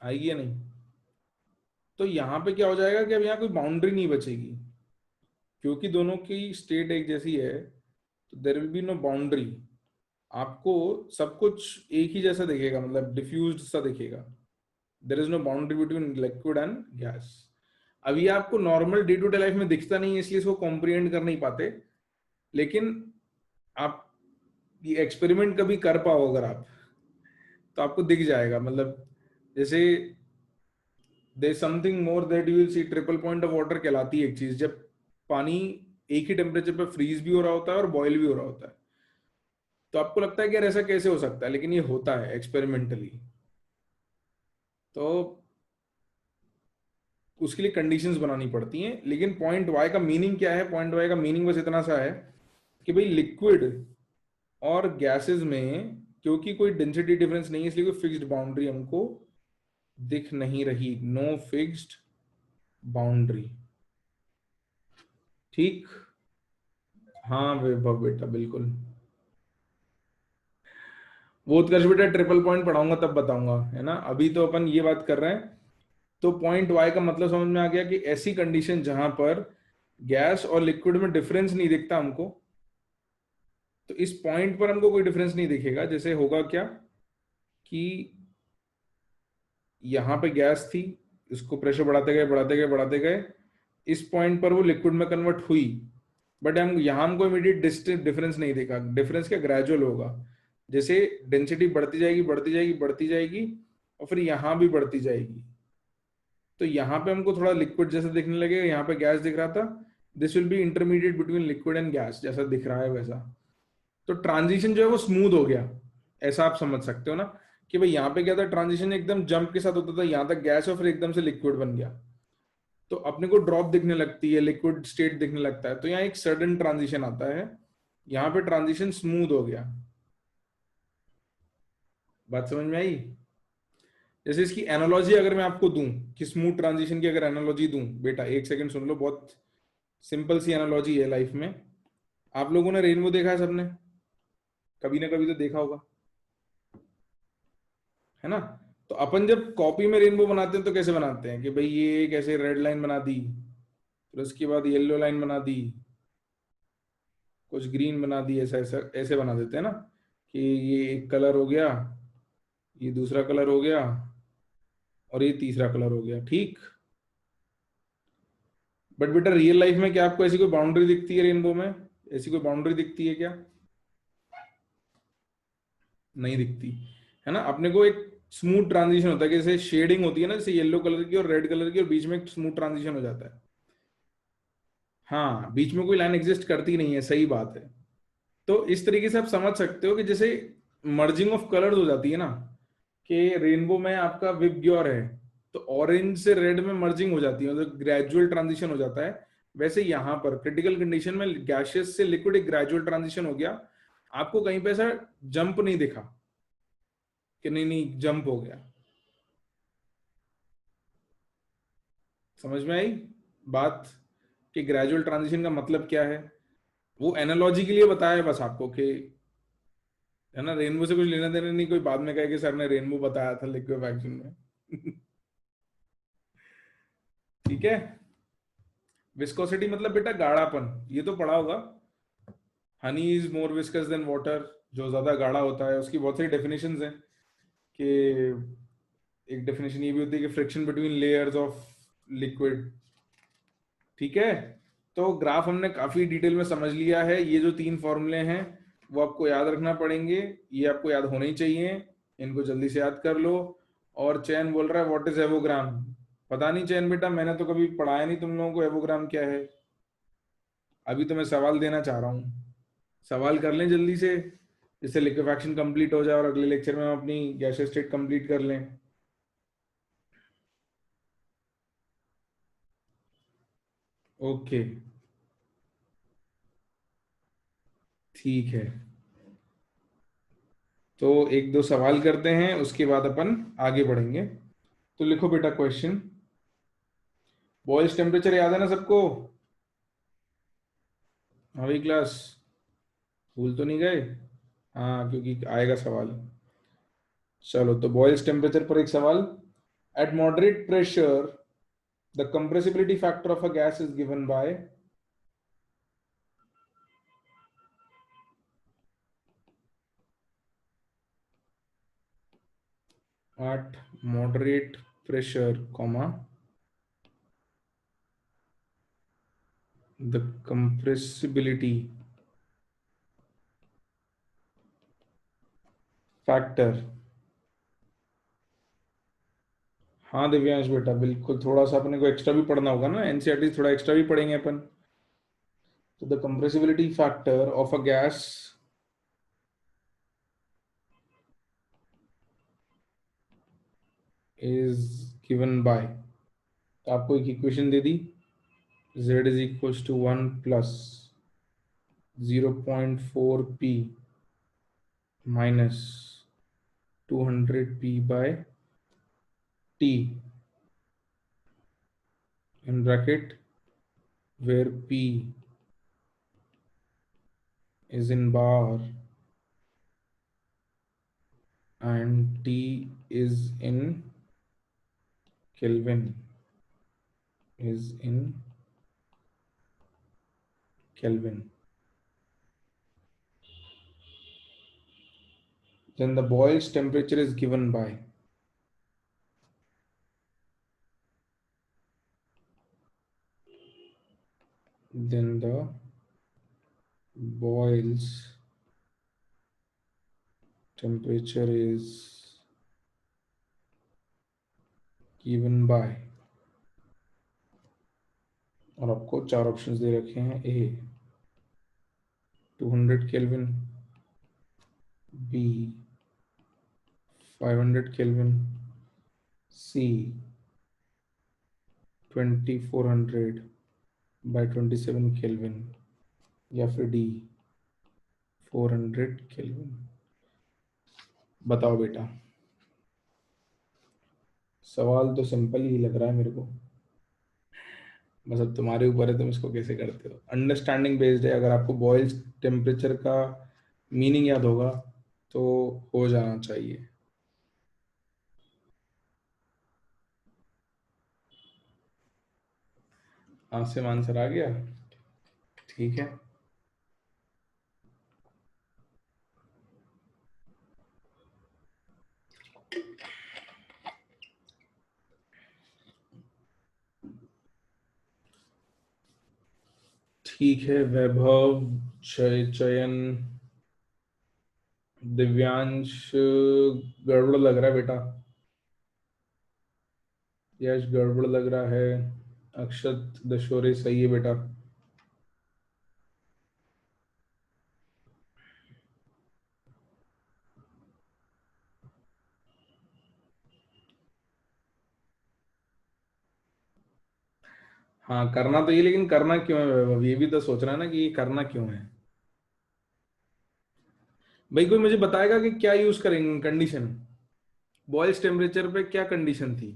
आएगी या नहीं? तो यहाँ पे क्या हो जाएगा कि अब यहाँ कोई बाउंड्री नहीं बचेगी, क्योंकि दोनों की स्टेट एक जैसी है, तो there will be no boundary. आपको सब कुछ एक ही जैसा दिखेगा, मतलब डिफ्यूज्ड सा दिखेगा। There is no boundary between liquid and gas. अभी आपको normal day to day life में दिखता नहीं है, इसलिए इसको कॉम्प्रिहेंड कर नहीं पाते। लेकिन आप ये एक्सपेरिमेंट कभी कर पाओ अगर आप, तो आपको दिख जाएगा। मतलब जैसे there something more that you will see, triple point of water कहलाती है एक चीज, जब पानी एक ही टेम्परेचर पे फ्रीज भी हो रहा होता है और बॉयल भी हो रहा होता है। तो आपको लगता है कि यार ऐसा कैसे हो सकता है, लेकिन ये होता है एक्सपेरिमेंटली। तो उसके लिए कंडीशंस बनानी पड़ती हैं। लेकिन पॉइंट वाई का मीनिंग क्या है? पॉइंट वाई का मीनिंग बस इतना सा है कि भाई लिक्विड और गैसेस में क्योंकि कोई डेंसिटी डिफरेंस नहीं है, इसलिए कोई फिक्स्ड बाउंड्री हमको दिख नहीं रही। No fixed boundary. ठीक। हाँ वैभव बेटा बिल्कुल। वो उत्कर्ष बेटा ट्रिपल पॉइंट पढ़ाऊंगा तब बताऊंगा, है ना। अभी तो अपन ये बात कर रहे हैं। तो पॉइंट वाई का मतलब समझ में आ गया कि ऐसी कंडीशन जहां पर गैस और लिक्विड में डिफरेंस नहीं दिखता हमको। तो इस पॉइंट पर हमको कोई डिफरेंस नहीं दिखेगा। जैसे होगा क्या कि यहां पे गैस थी, इसको प्रेशर बढ़ाते गए बढ़ाते गए बढ़ाते गए, इस पॉइंट पर वो लिक्विड में कन्वर्ट हुई। बट हम यहां हमको इमीडिएट डिफरेंस नहीं देखा। डिफरेंस क्या, ग्रेजुअल होगा। जैसे डेंसिटी बढ़ती जाएगी बढ़ती जाएगी बढ़ती जाएगी और फिर यहां भी बढ़ती जाएगी। तो यहाँ पे हमको थोड़ा लिक्विड जैसा दिखने लगेगा, यहाँ पे गैस दिख रहा था। This will be intermediate between liquid and gas, जैसा दिख रहा है वैसा। तो ट्रांजिशन जो है वो स्मूथ हो गया। ऐसा आप समझ सकते हो ना कि भाई यहाँ पे क्या था, ट्रांजिशन एकदम जंप के साथ होता था, यहाँ तक गैस और फिर एकदम से लिक्विड बन गया। तो अपने को ड्रॉप दिखने लगती है, लिक्विड स्टेट दिखने लगता है। तो यहाँ एक सडन ट्रांजिशन आता है, यहाँ पे ट्रांजिशन स्मूथ हो गया। बात समझ में आई? जैसे इसकी एनालॉजी अगर मैं आपको दूं कि स्मूथ ट्रांजिशन की अगर एनालॉजी दूं, बेटा एक सेकंड सुन लो, बहुत सिंपल सी एनालॉजी है लाइफ में। आप लोगों ने रेनबो देखा है सबने, कभी ना कभी तो देखा होगा, है ना। तो अपन जब कॉपी में रेनबो बनाते हैं तो कैसे बनाते हैं कि भाई ये एक ऐसे रेड लाइन बना दी, फिर उसके बाद येलो लाइन बना दी, कुछ ग्रीन बना दी, ऐसा ऐसा ऐसे बना देते हैं ना कि ये एक कलर हो गया, ये दूसरा कलर हो गया और ये तीसरा कलर हो गया। ठीक। बट बेटा रियल लाइफ में क्या आपको ऐसी कोई बाउंड्री दिखती है रेनबो में? ऐसी कोई बाउंड्री दिखती है क्या? नहीं दिखती, है ना। अपने को एक स्मूथ ट्रांजिशन होता है कि जैसे शेडिंग होती है ना, जैसे येलो कलर की और रेड कलर की, और बीच में एक स्मूथ ट्रांजिशन हो जाता है। हाँ, बीच में कोई लाइन एग्जिस्ट करती नहीं है, सही बात है। तो इस तरीके से आप समझ सकते हो कि जैसे मर्जिंग ऑफ कलर्स हो जाती है ना, कि रेनबो में आपका विबग्योर है तो ऑरेंज से रेड में मर्जिंग हो जाती है, मतलब ग्रेजुअल ट्रांजिशन हो जाता है। वैसे यहां पर क्रिटिकल कंडीशन में गैशियस से लिक्विड एक ग्रेजुअल ट्रांजिशन हो गया। आपको कहीं पे ऐसा जंप नहीं दिखा कि नहीं नहीं जंप हो गया। समझ में आई बात कि ग्रेजुअल ट्रांजिशन का मतलब क्या है? वो एनालॉजी के लिए बताया है बस आपको कि, है ना, रेनबो से कुछ लेना देना नहीं, कोई बाद में कहे कि सर ने रेनबो बताया था लिक्विफैक्शन में। ठीक है। विस्कोसिटी मतलब बेटा गाढ़ापन, ये तो पढ़ा होगा। Honey is more viscous than water, जो ज्यादा गाढ़ा होता है। उसकी बहुत सारी डेफिनेशंस हैं कि एक डेफिनेशन ये भी होती है कि friction between layers of liquid. ठीक है। तो ग्राफ हमने काफी डिटेल में समझ लिया है। ये जो तीन फॉर्मूले हैं वो आपको याद रखना पड़ेंगे, ये आपको याद होने ही चाहिए। इनको जल्दी से याद कर लो। और चैन बोल रहा है व्हाट इज एवोग्राम। पता नहीं चैन बेटा, मैंने तो कभी पढ़ाया नहीं तुम लोगों को एवोग्राम क्या है। अभी तो मैं सवाल देना चाह रहा हूँ, सवाल कर लें जल्दी से, जिससे लिक्विफैक्शन कंप्लीट हो जाए और अगले लेक्चर में हम अपनी गैसियस स्टेट कंप्लीट कर लें। ओके, ठीक है। तो एक दो सवाल करते हैं, उसके बाद अपन आगे बढ़ेंगे। तो लिखो बेटा क्वेश्चन। बॉयल्स टेम्परेचर याद है ना सबको? हमारी क्लास भूल तो नहीं गए? हाँ, क्योंकि आएगा सवाल। चलो, तो बॉयल्स टेम्परेचर पर एक सवाल। Eight moderate pressure the compressibility factor of a gas is given bye. Eight moderate pressure comma the compressibility factor. हाँ दिव्यांश बेटा बिल्कुल, थोड़ा सा अपने को एक्स्ट्रा भी पढ़ना होगा ना, एनसीईआरटी थोड़ा एक्स्ट्रा भी पढ़ेंगे अपन। तो the compressibility factor of a gas is given by, आपको एक इक्वेशन दे दी, z is equal to 1 plus 0.4p minus 200p by t in bracket where p is in bar and t is in Kelvin, is in Kelvin. Then the boil's temperature is given by, then the boil's temperature is given by, और आपको चार options दे रखे हैं, A 200 kelvin, B 500 kelvin, C 2400 by 27 kelvin, या फिर D 400 kelvin. बताओ बेटा, सवाल तो सिंपल ही लग रहा है मेरे को, बस अब तुम्हारे ऊपर है तुम इसको कैसे करते हो। अंडरस्टैंडिंग बेस्ड है, अगर आपको बॉयल्स टेम्परेचर का मीनिंग याद होगा तो हो जाना चाहिए। आंसर आंसर आ गया, ठीक है। ठीक है वैभव, चयन, दिव्यांश गड़बड़ लग रहा है बेटा, यश गड़बड़ लग रहा है, अक्षत दशोरे सही है बेटा। हाँ करना तो ये, लेकिन करना क्यों है वैभव, ये भी तो सोच रहा है ना कि ये करना क्यों है। भाई कोई मुझे बताएगा कि क्या यूज करेंगे कंडीशन, बॉयल्स टेम्परेचर पे क्या कंडीशन थी।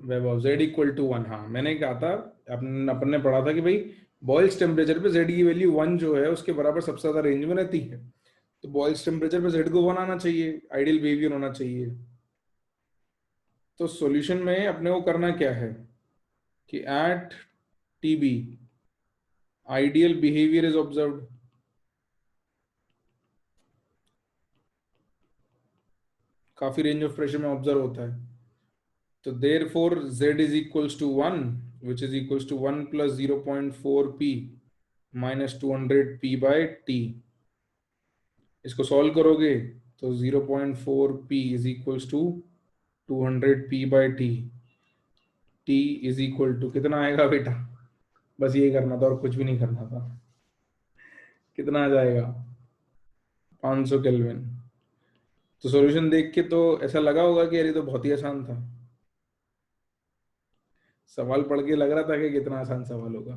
वैभव z इक्वल टू 1, हाँ मैंने कहा था, अपन ने पढ़ा था कि भाई बॉयल्स टेम्परेचर पे z की वैल्यू 1 जो है उसके बराबर सबसे ज्यादा रेंज में रहती है, तो बॉयल्स टेम्परेचर पे z को 1 आना चाहिए, आइडियल बिहेवियर होना चाहिए। तो सॉल्यूशन में अपने को करना क्या है कि at TB ideal behaviour is observed, काफी रेंज ऑफ प्रेशर में ऑब्जर्व होता है, तो therefore z is equals to 1 which is equals to 1 plus 0.4p minus 200p by T. इसको सॉल्व करोगे तो 0.4p is equals to 200p by T, T is equal to कितना आएगा बेटा, बस ये करना था और कुछ भी नहीं करना था, कितना आ जाएगा 500 केल्विन। तो सॉल्यूशन देख के तो ऐसा लगा होगा कि यार ये तो बहुत ही आसान था, सवाल पढ़ के लग रहा था कि कितना आसान सवाल होगा,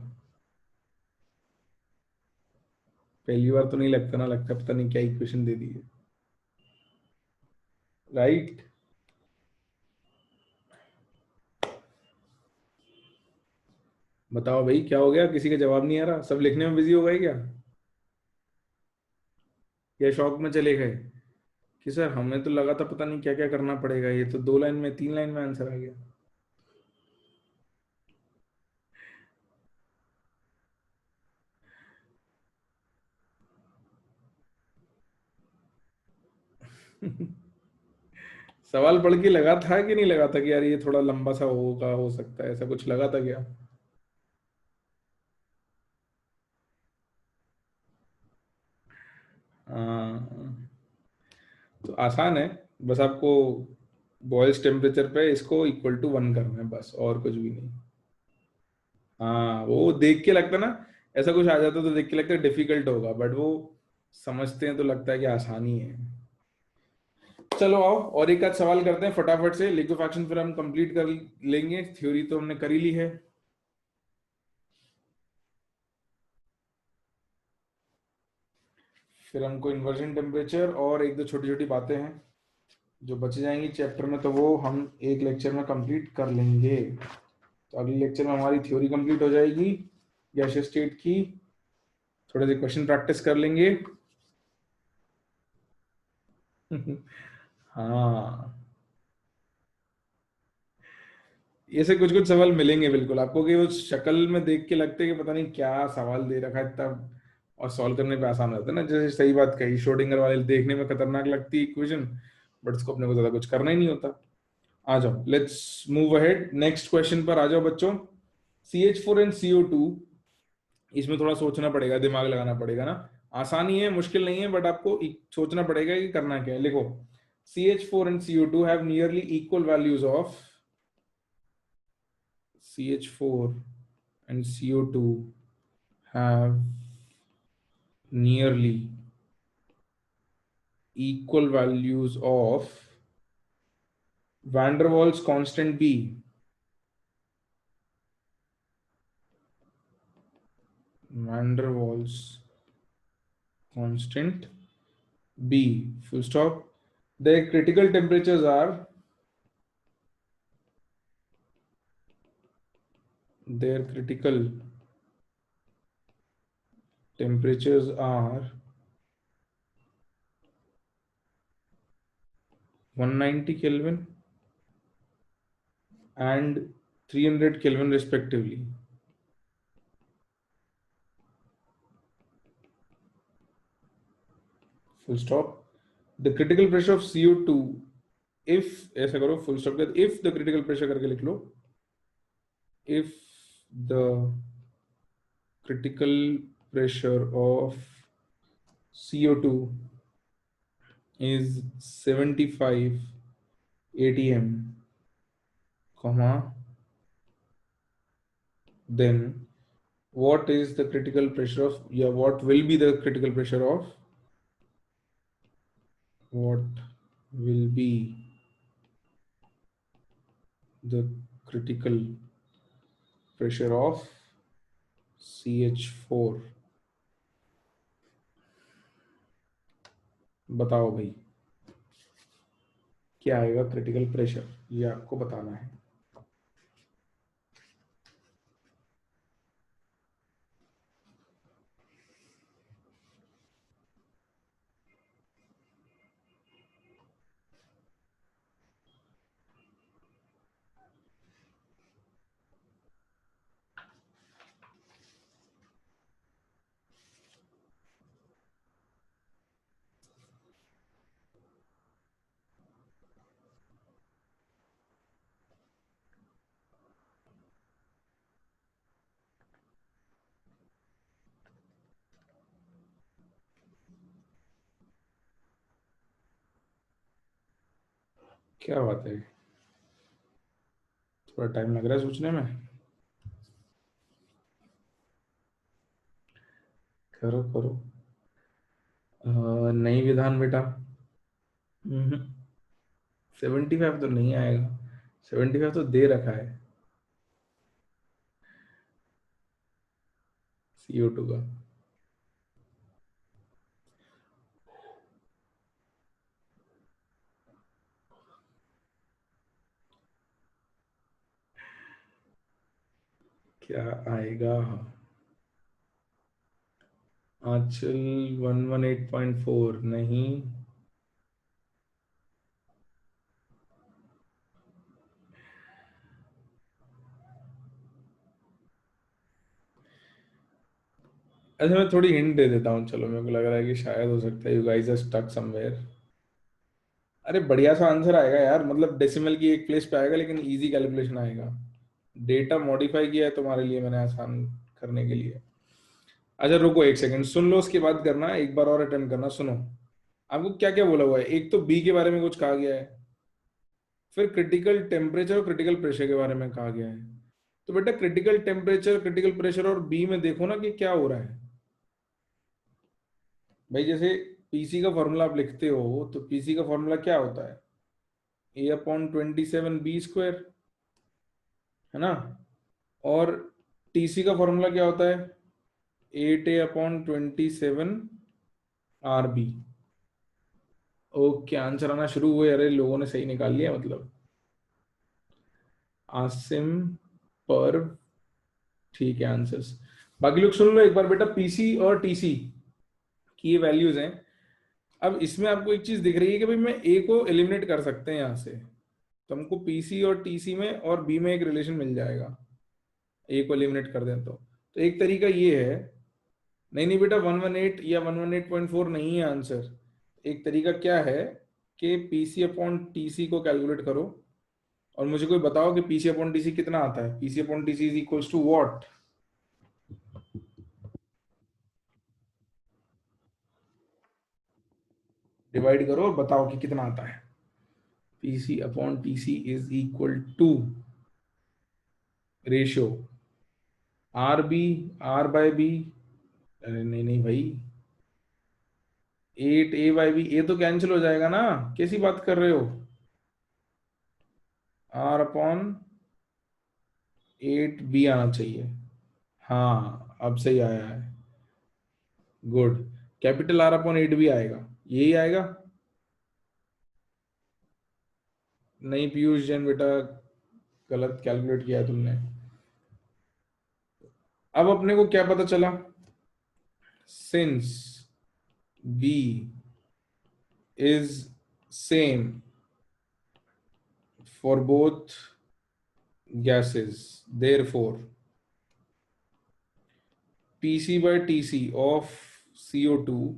पहली बार तो नहीं लगता ना, लगता पता नहीं क्या इक्वेशन दे दी है, राइट। बताओ भाई क्या हो गया, किसी का जवाब नहीं आ रहा, सब लिखने में बिजी हो गए क्या, या शौक में चले गए कि सर हमें तो लगा था पता नहीं क्या क्या करना पड़ेगा, ये तो 2 लाइन में 3 लाइन में आंसर आ गया। सवाल पढ़ के लगा था कि नहीं लगा था कि यार ये थोड़ा लंबा सा होगा, हो सकता है, ऐसा कुछ लगा था क्या। हाँ, तो आसान है, बस आपको बॉयल्स टेम्परेचर पे इसको इक्वल टू 1 करना है बस, और कुछ भी नहीं। हाँ, वो देख के लगता है ना, ऐसा कुछ आ जाता तो देख के लगता है डिफिकल्ट होगा, बट वो समझते हैं तो लगता है कि आसानी है। चलो आओ और एक आध सवाल करते हैं फटाफट से, लिक्विफैक्शन फिर हम कंप्लीट कर लेंगे, थ्योरी तो हमने कर ही ली है। फिर हमको इन्वर्जन टेम्परेचर और एक दो छोटी छोटी बातें हैं जो बच जाएंगी चैप्टर में, तो वो हम एक लेक्चर में कंप्लीट कर लेंगे। तो अगले लेक्चर में हमारी थ्योरी कंप्लीट हो जाएगी गैसियस स्टेट की, थोड़े से क्वेश्चन प्रैक्टिस कर लेंगे। हाँ, ऐसे कुछ कुछ सवाल मिलेंगे बिल्कुल आपको कि वो शक्ल में देख के लगते हैं कि पता नहीं क्या सवाल दे रखा है तब, और सॉल्व करने पे आसान रहता है ना। जैसे सही बात कही, श्रोडिंगर वाले देखने में खतरनाक लगती है इक्वेशन, बट उसको अपने को ज्यादा कुछ करना ही नहीं होता। आ जाओ, let's move ahead, next question पर आ जाओ बच्चों। CH4 एंड CO2, इसमें थोड़ा सोचना पड़ेगा, दिमाग लगाना पड़ेगा ना। आसानी है, मुश्किल नहीं है, बट आपको सोचना पड़ेगा कि करना क्या है। लिखो, CH4 and CO2 have nearly equal values of, CH4 and CO2 have nearly equal values of van der Waals constant B. Van der Waals constant B. Full stop. Their critical temperatures are, their critical temperatures are 190 Kelvin and 300 Kelvin respectively. Full stop. The critical pressure of CO2, if, ऐसा करो full stop, if the critical pressure करके लिख लो, if the critical pressure of CO2 is 75 atm, comma, then what is the critical pressure of, yeah, what will be the critical pressure of, what will be the critical pressure of CH4? बताओ भाई, क्या आएगा critical pressure, ये आपको बताना है। क्या बात है, थोड़ा टाइम लग रहा है सोचने में। करो करो। नई विधान बेटा। 75 तो नहीं आएगा, 75 तो दे रखा है CO2 का। क्या आएगा? आंचल 118.4 नहीं। अच्छा, मैं थोड़ी हिंट दे देता हूँ, चलो, मेरे को लग रहा है कि शायद हो सकता है you guys are stuck somewhere. अरे बढ़िया सा आंसर आएगा यार, मतलब डेसिमल की एक प्लेस पे आएगा, लेकिन इजी कैलकुलेशन आएगा। डेटा मॉडिफाई किया है तुम्हारे लिए मैंने आसान करने के लिए। अच्छा रुको एक सेकंड, सुन लो, उसके बाद करना, एक बार और अटेम्प्ट करना। सुनो, आपको क्या क्या बोला हुआ है, एक तो बी के बारे में कुछ कहा गया है, फिर क्रिटिकल टेम्परेचर और क्रिटिकल प्रेशर के बारे में कहा गया है। तो बेटा क्रिटिकल टेम्परेचर, क्रिटिकल प्रेशर और बी में देखो ना कि क्या हो रहा है भाई। जैसे पीसी का फॉर्मूला आप लिखते हो तो पीसी का फॉर्मूला क्या होता है, A/27 B², है ना। और टीसी का फॉर्मूला क्या होता है, 8A/27 RB। ओके, आंसर आना शुरू हुए, अरे लोगों ने सही निकाल लिया मतलब। आसिम पर, ठीक है आंसर्स। बाकी लोग सुन लो एक बार बेटा, पीसी और टीसी की ये वैल्यूज हैं। अब इसमें आपको एक चीज दिख रही है कि भाई मैं ए को एलिमिनेट कर सकते हैं यहाँ से, तो हमको पीसी और टीसी में और बी में एक रिलेशन मिल जाएगा, ए को एलिमिनेट कर दें तो एक तरीका ये है, नहीं नहीं बेटा 118 या 118.4 नहीं है आंसर। एक तरीका क्या है कि पीसी अपॉन टीसी को कैलकुलेट करो और मुझे कोई बताओ कि पीसी अपॉन टीसी कितना आता है। PC upon TC is equals to what, divide करो और बताओ कि कितना आता है। PC upon TC is equal to ratio R B, R/B। अरे नहीं नहीं भाई, 8A/B, ए तो कैंसिल हो जाएगा ना, कैसी बात कर रहे हो। R/8B आना चाहिए। हाँ अब सही आया है, गुड। कैपिटल R/8B आएगा, यही आएगा। नहीं पीयूष जैन बेटा, गलत कैलकुलेट किया है तुमने। अब अपने को क्या पता चला, since B is same for both gases, therefore Pc by Tc of CO2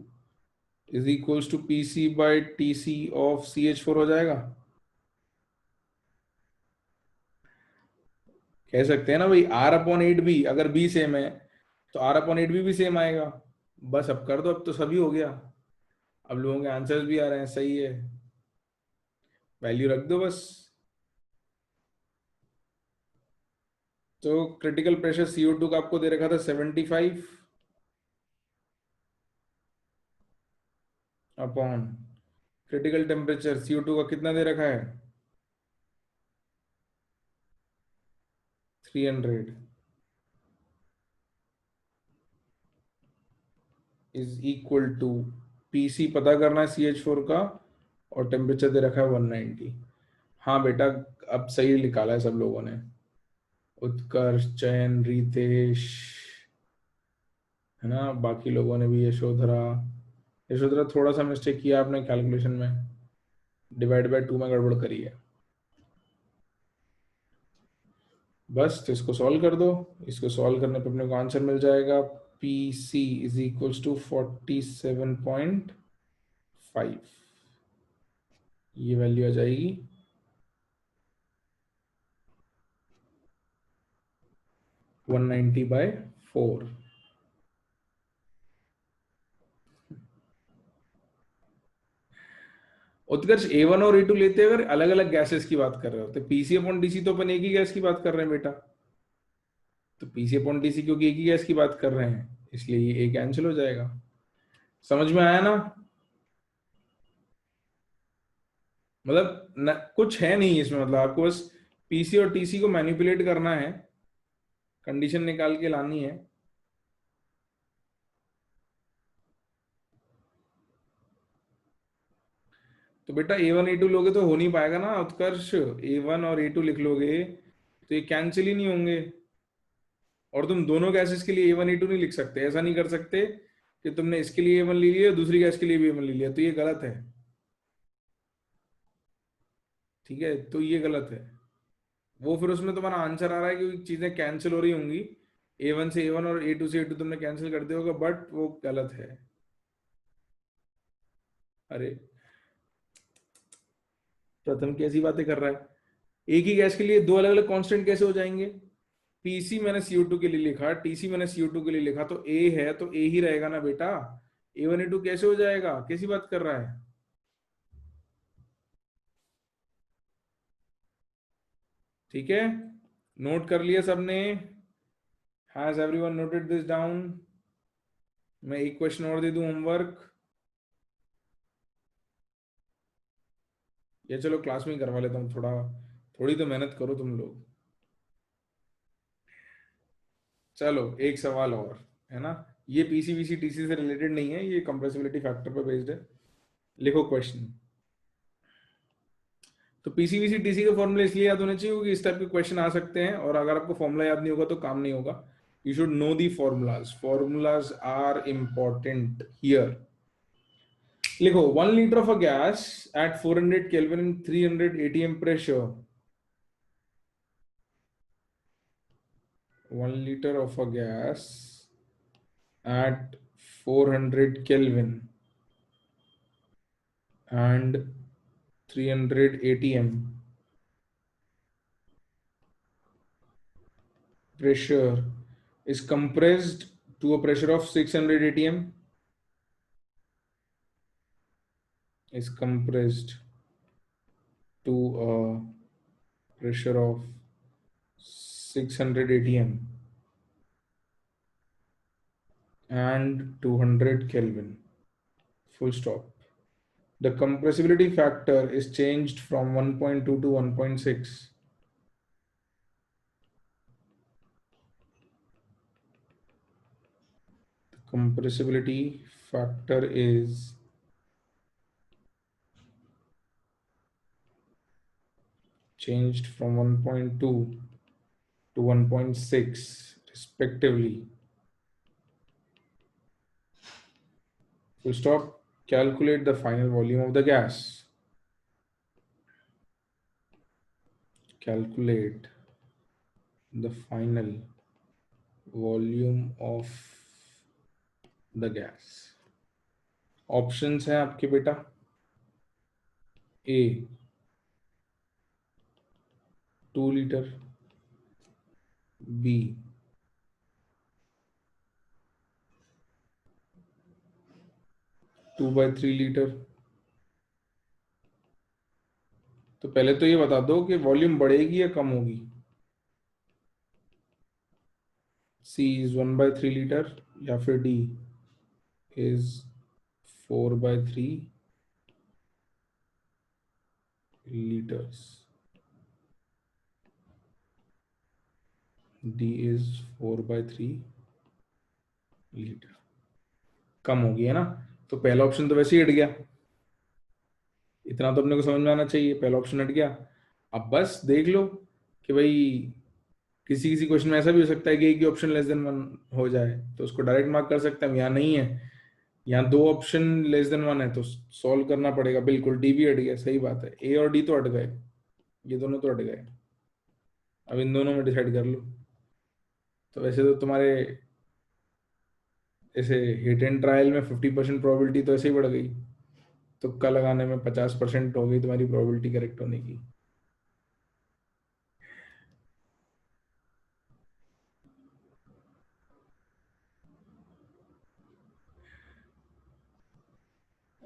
is equals to Pc by Tc of CH4 हो जाएगा। कह सकते हैं ना भाई, R/8B, अगर B सेम है तो R/8B भी सेम आएगा। बस अब कर दो, अब तो सभी हो गया, अब लोगों के आंसर्स भी आ रहे हैं, सही है, वैल्यू रख दो बस। तो क्रिटिकल प्रेशर CO2 का आपको दे रखा था 75 अपॉन क्रिटिकल टेम्परेचर CO2 का कितना दे रखा है 300 इज इक्वल टू पीसी पता करना है CH4 का, और टेम्परेचर दे रखा है 190। हाँ बेटा, अब सही निकाला है सब लोगों ने, उत्कर्ष, चयन, रितेश, है ना, बाकी लोगों ने भी, यशोधरा। यशोधरा थोड़ा सा मिस्टेक किया आपने कैलकुलेशन में, डिवाइड बाय 2 में गड़बड़ करी है। बस तो इसको सॉल्व कर दो, इसको सॉल्व करने पे अपने को आंसर मिल जाएगा, P C is equals to 47.5, ये वैल्यू आ जाएगी। 190/4। उत्कर्ष A1 और A2 लेते हैं अगर अलग अलग गैसेस की बात कर रहे हो, तो पीसी अपॉन डीसी तो अपन एक ही गैस की बात कर रहे हैं बेटा, तो पीसी अपॉन डीसी क्योंकि एक ही गैस की बात कर रहे हैं इसलिए ये A कैंसिल हो जाएगा। समझ में आया ना, मतलब न, कुछ है नहीं इसमें, मतलब आपको बस पीसी और टीसी को मैनिपुलेट करना है, कंडीशन निकाल के लानी है। तो बेटा A1 A2 लोगे तो हो नहीं पाएगा ना उत्कर्ष, A1 और A2 लिख लोगे तो ये कैंसिल ही नहीं होंगे, और तुम दोनों गैसेस के लिए A1 A2 नहीं लिख सकते, ऐसा नहीं कर सकते कि तुमने इसके लिए A1 ले लिया दूसरी गैस के लिए भी A1 ले लिया, तो ये गलत है। ठीक है, तो ये गलत है, वो फिर उसमें तुम्हारा आंसर आ रहा है कि चीजें कैंसिल हो रही होंगी, A1 से A1 और A2 से A2 तुमने कैंसिल कर दिया होगा, बट वो गलत है। अरे प्रथम कैसी बातें कर रहा है, एक ही गैस के लिए दो अलग अलग कांस्टेंट कैसे हो जाएंगे। पीसी मैंने CO2 के लिए लिखा, टीसी मैंने CO2 के लिए लिखा, तो ए है तो ए ही रहेगा ना बेटा, A1 A2 कैसे हो जाएगा, कैसी बात कर रहा है। ठीक है, नोट कर लिया सबने? Has everyone noted this down? मैं एक क्वेश्चन और दे दूं होमवर्क, या चलो क्लास में ही करवा लेता हूँ, थोड़ी तो मेहनत करो तुम लोग। चलो एक सवाल और है ना, ये पीसीबीसी टीसी से रिलेटेड नहीं है, ये कंप्रेसिबिलिटी फैक्टर पे बेस्ड है। लिखो क्वेश्चन। तो पीसीबीसी टीसी का फॉर्मूला इसलिए याद होना चाहिए क्योंकि इस टाइप के क्वेश्चन आ सकते हैं, और अगर आपको फॉर्मूला याद नहीं होगा तो काम नहीं होगा। You should know the formulas, formulas are important here. लिखो 1 litre of a gas at 400 kelvin and 300 atm pressure. 1 liter of a gas at 400 Kelvin and 300 atm pressure is compressed to a pressure of 600 atm, is compressed to a pressure of 600 atm and 200 Kelvin. Full stop. The compressibility factor is changed from 1.2 to 1.6. The compressibility factor is changed from 1.2 to 1.6 respectively. Full stop. Calculate the final volume of the gas. Calculate the final volume of the gas. Options हैं आपके बेटा। A 2 liter, B 2/3 liter। तो पहले तो ये बता दो कि वॉल्यूम बढ़ेगी या कम होगी। C is 1/3 liter या फिर D is 4/3 liters। D is 4/3 litre. कम होगी है ना, तो पहला ऑप्शन तो वैसे ही हट गया, इतना तो अपने को समझ में आना चाहिए, पहला ऑप्शन हट गया। अब बस देख लो कि भाई किसी किसी क्वेश्चन में ऐसा भी हो सकता है कि एक ही ऑप्शन लेस देन वन हो जाए, तो उसको डायरेक्ट मार्क कर सकते हैं। यहाँ नहीं है, यहाँ दो ऑप्शन लेस देन वन है, तो सॉल्व करना पड़ेगा। बिल्कुल, डी भी हट गया, सही बात है, ए और डी तो हट गए, ये दोनों तो हट गए। अब इन दोनों में डिसाइड कर लो। तो वैसे तो तुम्हारे ऐसे हिट एंड ट्रायल में 50% प्रोबेबिलिटी तो ऐसे ही बढ़ गई, तुक्का लगाने में 50% हो गई तुम्हारी प्रोबेबिलिटी करेक्ट होने की।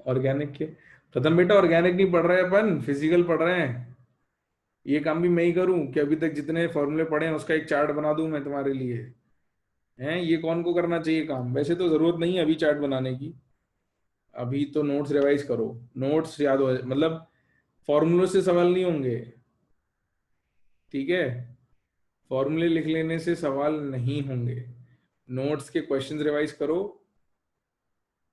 ऑर्गेनिक के प्रथम बेटा, ऑर्गेनिक नहीं पढ़ रहे अपन, फिजिकल पढ़ रहे हैं। ये काम भी मैं ही करूं कि अभी तक जितने फॉर्मूले पढ़े हैं उसका एक चार्ट बना दूं मैं तुम्हारे लिए? हैं, ये कौन को करना चाहिए काम? वैसे तो जरूरत नहीं है अभी चार्ट बनाने की, अभी तो नोट्स रिवाइज करो, नोट्स याद हो, मतलब फॉर्मूलों से सवाल नहीं होंगे, ठीक है? फॉर्मूले लिख लेने से सवाल नहीं होंगे, नोट्स के क्वेश्चंस रिवाइज करो,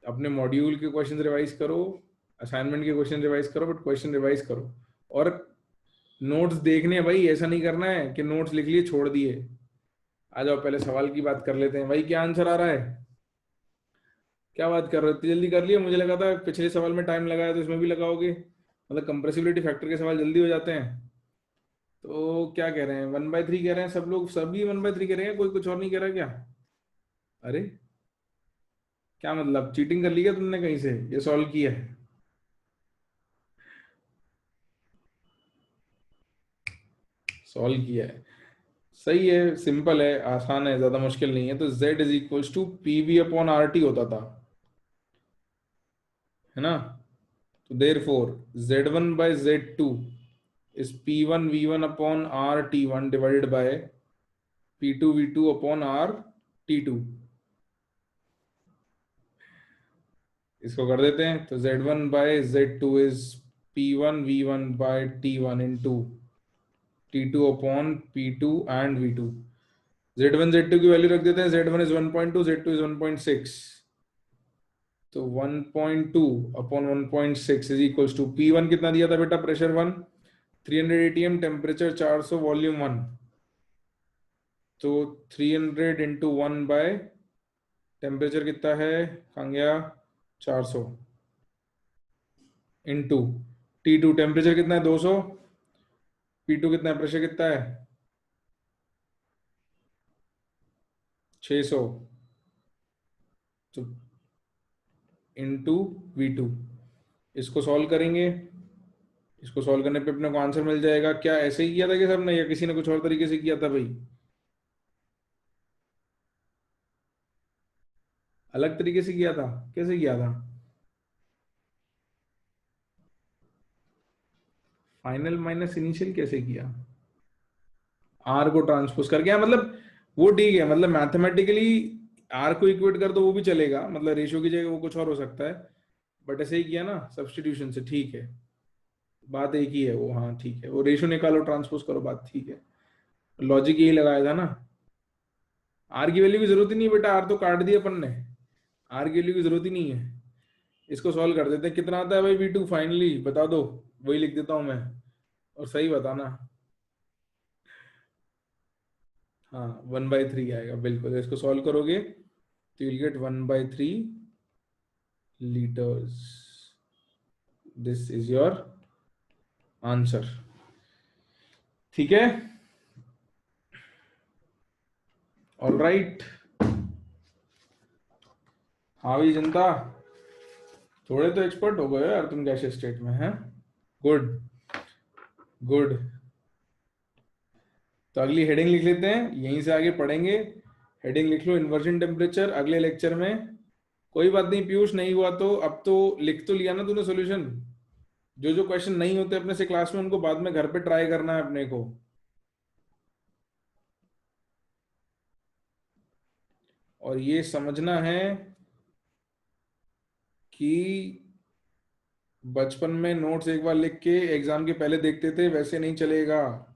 अपने मॉड्यूल के क्वेश्चन रिवाइज करो, असाइनमेंट के क्वेश्चन रिवाइज करो, बट क्वेश्चन रिवाइज करो। और नोट्स देखने हैं भाई, ऐसा नहीं करना है कि नोट्स लिख लिए छोड़ दिए। आ जाओ पहले सवाल की बात कर लेते हैं भाई, क्या आंसर आ रहा है? क्या बात कर रहे हो, इतनी जल्दी कर लिया? मुझे लगा था पिछले सवाल में टाइम लगाया तो इसमें भी लगाओगे, मतलब कंप्रेसिबिलिटी फैक्टर के सवाल जल्दी हो जाते हैं। तो क्या कह रहे हैं, 1/3 कह रहे हैं सब लोग, सभी 1/3 कह रहे हैं, कोई कुछ और नहीं कह रहा क्या? अरे क्या मतलब, चीटिंग कर ली क्या तुमने कहीं से, ये सॉल्व किया है? सॉल्व किया है, सही है, सिंपल है, आसान है, ज्यादा मुश्किल नहीं है। तो z is equals to P V upon R T होता था, है ना? तो therefore Z1/Z2 is P1 V1 upon R T1 divided by P2 V2 upon R T2। इसको कर देते हैं, तो Z1 by Z2 is P1 V1 by T1 into T2 upon P2 and V2। Z1 Z2 की value रख देते हैं, Z1 is 1.2, Z2 is 1.6, तो 1.2 upon 1.6 is equals to P1 कितना दिया था बेटा, प्रेशर 1 300 ATM, टेम्परेचर 400, वॉल्यूम 1, तो 300 इंटू 1 बाय टेम्परेचर कितना है, कहाँ गया, 400 इंटू T2 टेम्परेचर कितना है 200, P2 कितना है, प्रेशर कितना है 600, तो इंटू V2। इसको सॉल्व करेंगे, इसको सॉल्व करने पे अपने को आंसर मिल जाएगा। क्या ऐसे ही किया था कि सबने, या किसी ने कुछ और तरीके से किया था भाई, अलग तरीके से किया था, कैसे किया था, फाइनल माइनस इनिशियल कैसे किया, आर को ट्रांसपोज करके, हाँ, मतलब वो ठीक है, मतलब मैथमेटिकली आर को इक्वेट कर दो वो भी चलेगा, मतलब रेशियो की जगह वो कुछ और हो सकता है, बट ऐसे ही किया ना सब्स्टिट्यूशन से, ठीक है, बात एक ही है वो, हाँ ठीक है, वो रेशियो निकालो ट्रांसपोज करो, बात ठीक है, लॉजिक यही लगाया था ना। आर की वैल्यू की जरूरत ही नहीं है बेटा, आर तो काट दिया अपन ने, आर की वैल्यू की जरूरत ही नहीं है। इसको सॉल्व कर देते हैं, कितना आता है भाई V2 फाइनली बता दो, वही लिख देता हूं मैं, और सही बताना। हाँ 1/3 आएगा बिल्कुल, इसको सॉल्व करोगे तो you'll get 1/3 liters। This is your answer, ठीक है, ऑल राइट। हाँ भाई जनता, थोड़े तो एक्सपर्ट हो गए यार तुम गैस स्टेट में, हैं, गुड गुड। तो अगली हेडिंग लिख लेते हैं, यहीं से आगे पढ़ेंगे। हेडिंग लिख लो, इन्वर्जन टेम्परेचर, अगले लेक्चर में। कोई बात नहीं पीयूष, नहीं हुआ तो अब तो लिख तो लिया ना तूने सॉल्यूशन, जो जो क्वेश्चन नहीं होते अपने से क्लास में उनको बाद में घर पे ट्राई करना है अपने को। और ये समझना है कि बचपन में नोट्स एक बार लिख के एग्जाम के पहले देखते थे, वैसे नहीं चलेगा।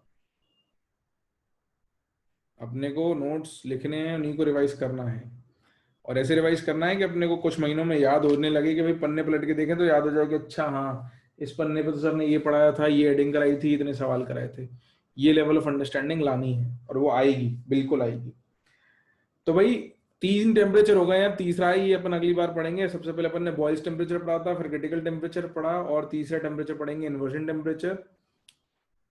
अपने को नोट्स लिखने हैं, उन्हीं को रिवाइज करना है, और ऐसे रिवाइज करना है कि अपने को कुछ महीनों में याद होने लगे, कि भाई पन्ने पलट के देखें तो याद हो जाए कि अच्छा हाँ, इस पन्ने पे तो सर ने ये पढ़ाया था, ये हेडिंग कराई थी, इतने सवाल कराए थे। ये लेवल ऑफ अंडरस्टैंडिंग लानी है, और वो आएगी, बिल्कुल आएगी। तो भाई 3 टेम्परेचर हो गए हैं, तीसरा ही अपन अगली बार पढ़ेंगे। सबसे पहले अपन ने बॉयल्स टेम्परेचर पढ़ा था, फिर क्रिटिकल टेम्परेचर पढ़ा, और तीसरा टेम्परेचर पढ़ेंगे इन्वर्जन टेम्परेचर।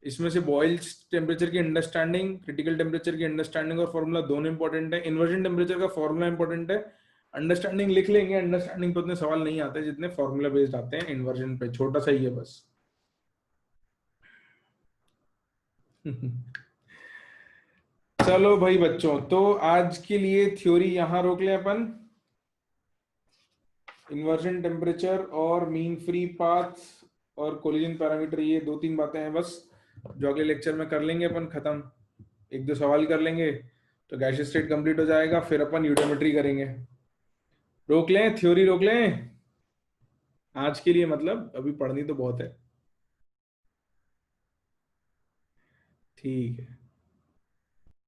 इसमें से बॉयल्स टेम्परेचर की अंडरस्टैंडिंग, क्रिटिकल टेम्परेचर की अंडरस्टैंडिंग और फॉर्मूला दोनों इंपॉर्टेंट है। इन्वर्जन टेम्परेचर का फॉर्मूला इंपॉर्टेंट है, अंडरस्टैंडिंग लिख लेंगे, अंडरस्टैंडिंग पे उतने सवाल नहीं आते जितने फॉर्मूला बेस्ड आते हैं, इन्वर्जन पे छोटा सा ही है बस। चलो भाई बच्चों, तो आज के लिए थ्योरी यहां रोक ले अपन। इन्वर्जन टेम्परेचर और मीन फ्री पाथ और कोलिजन पैरामीटर, ये 2-3 बातें हैं बस, जो अगले लेक्चर में कर लेंगे अपन खत्म। 1-2 सवाल कर लेंगे तो गैस स्टेट कंप्लीट हो जाएगा, फिर अपन यूडोमेट्री करेंगे। रोक लें, थ्योरी रोक लें आज के लिए, मतलब अभी पढ़नी तो बहुत है। ठीक है।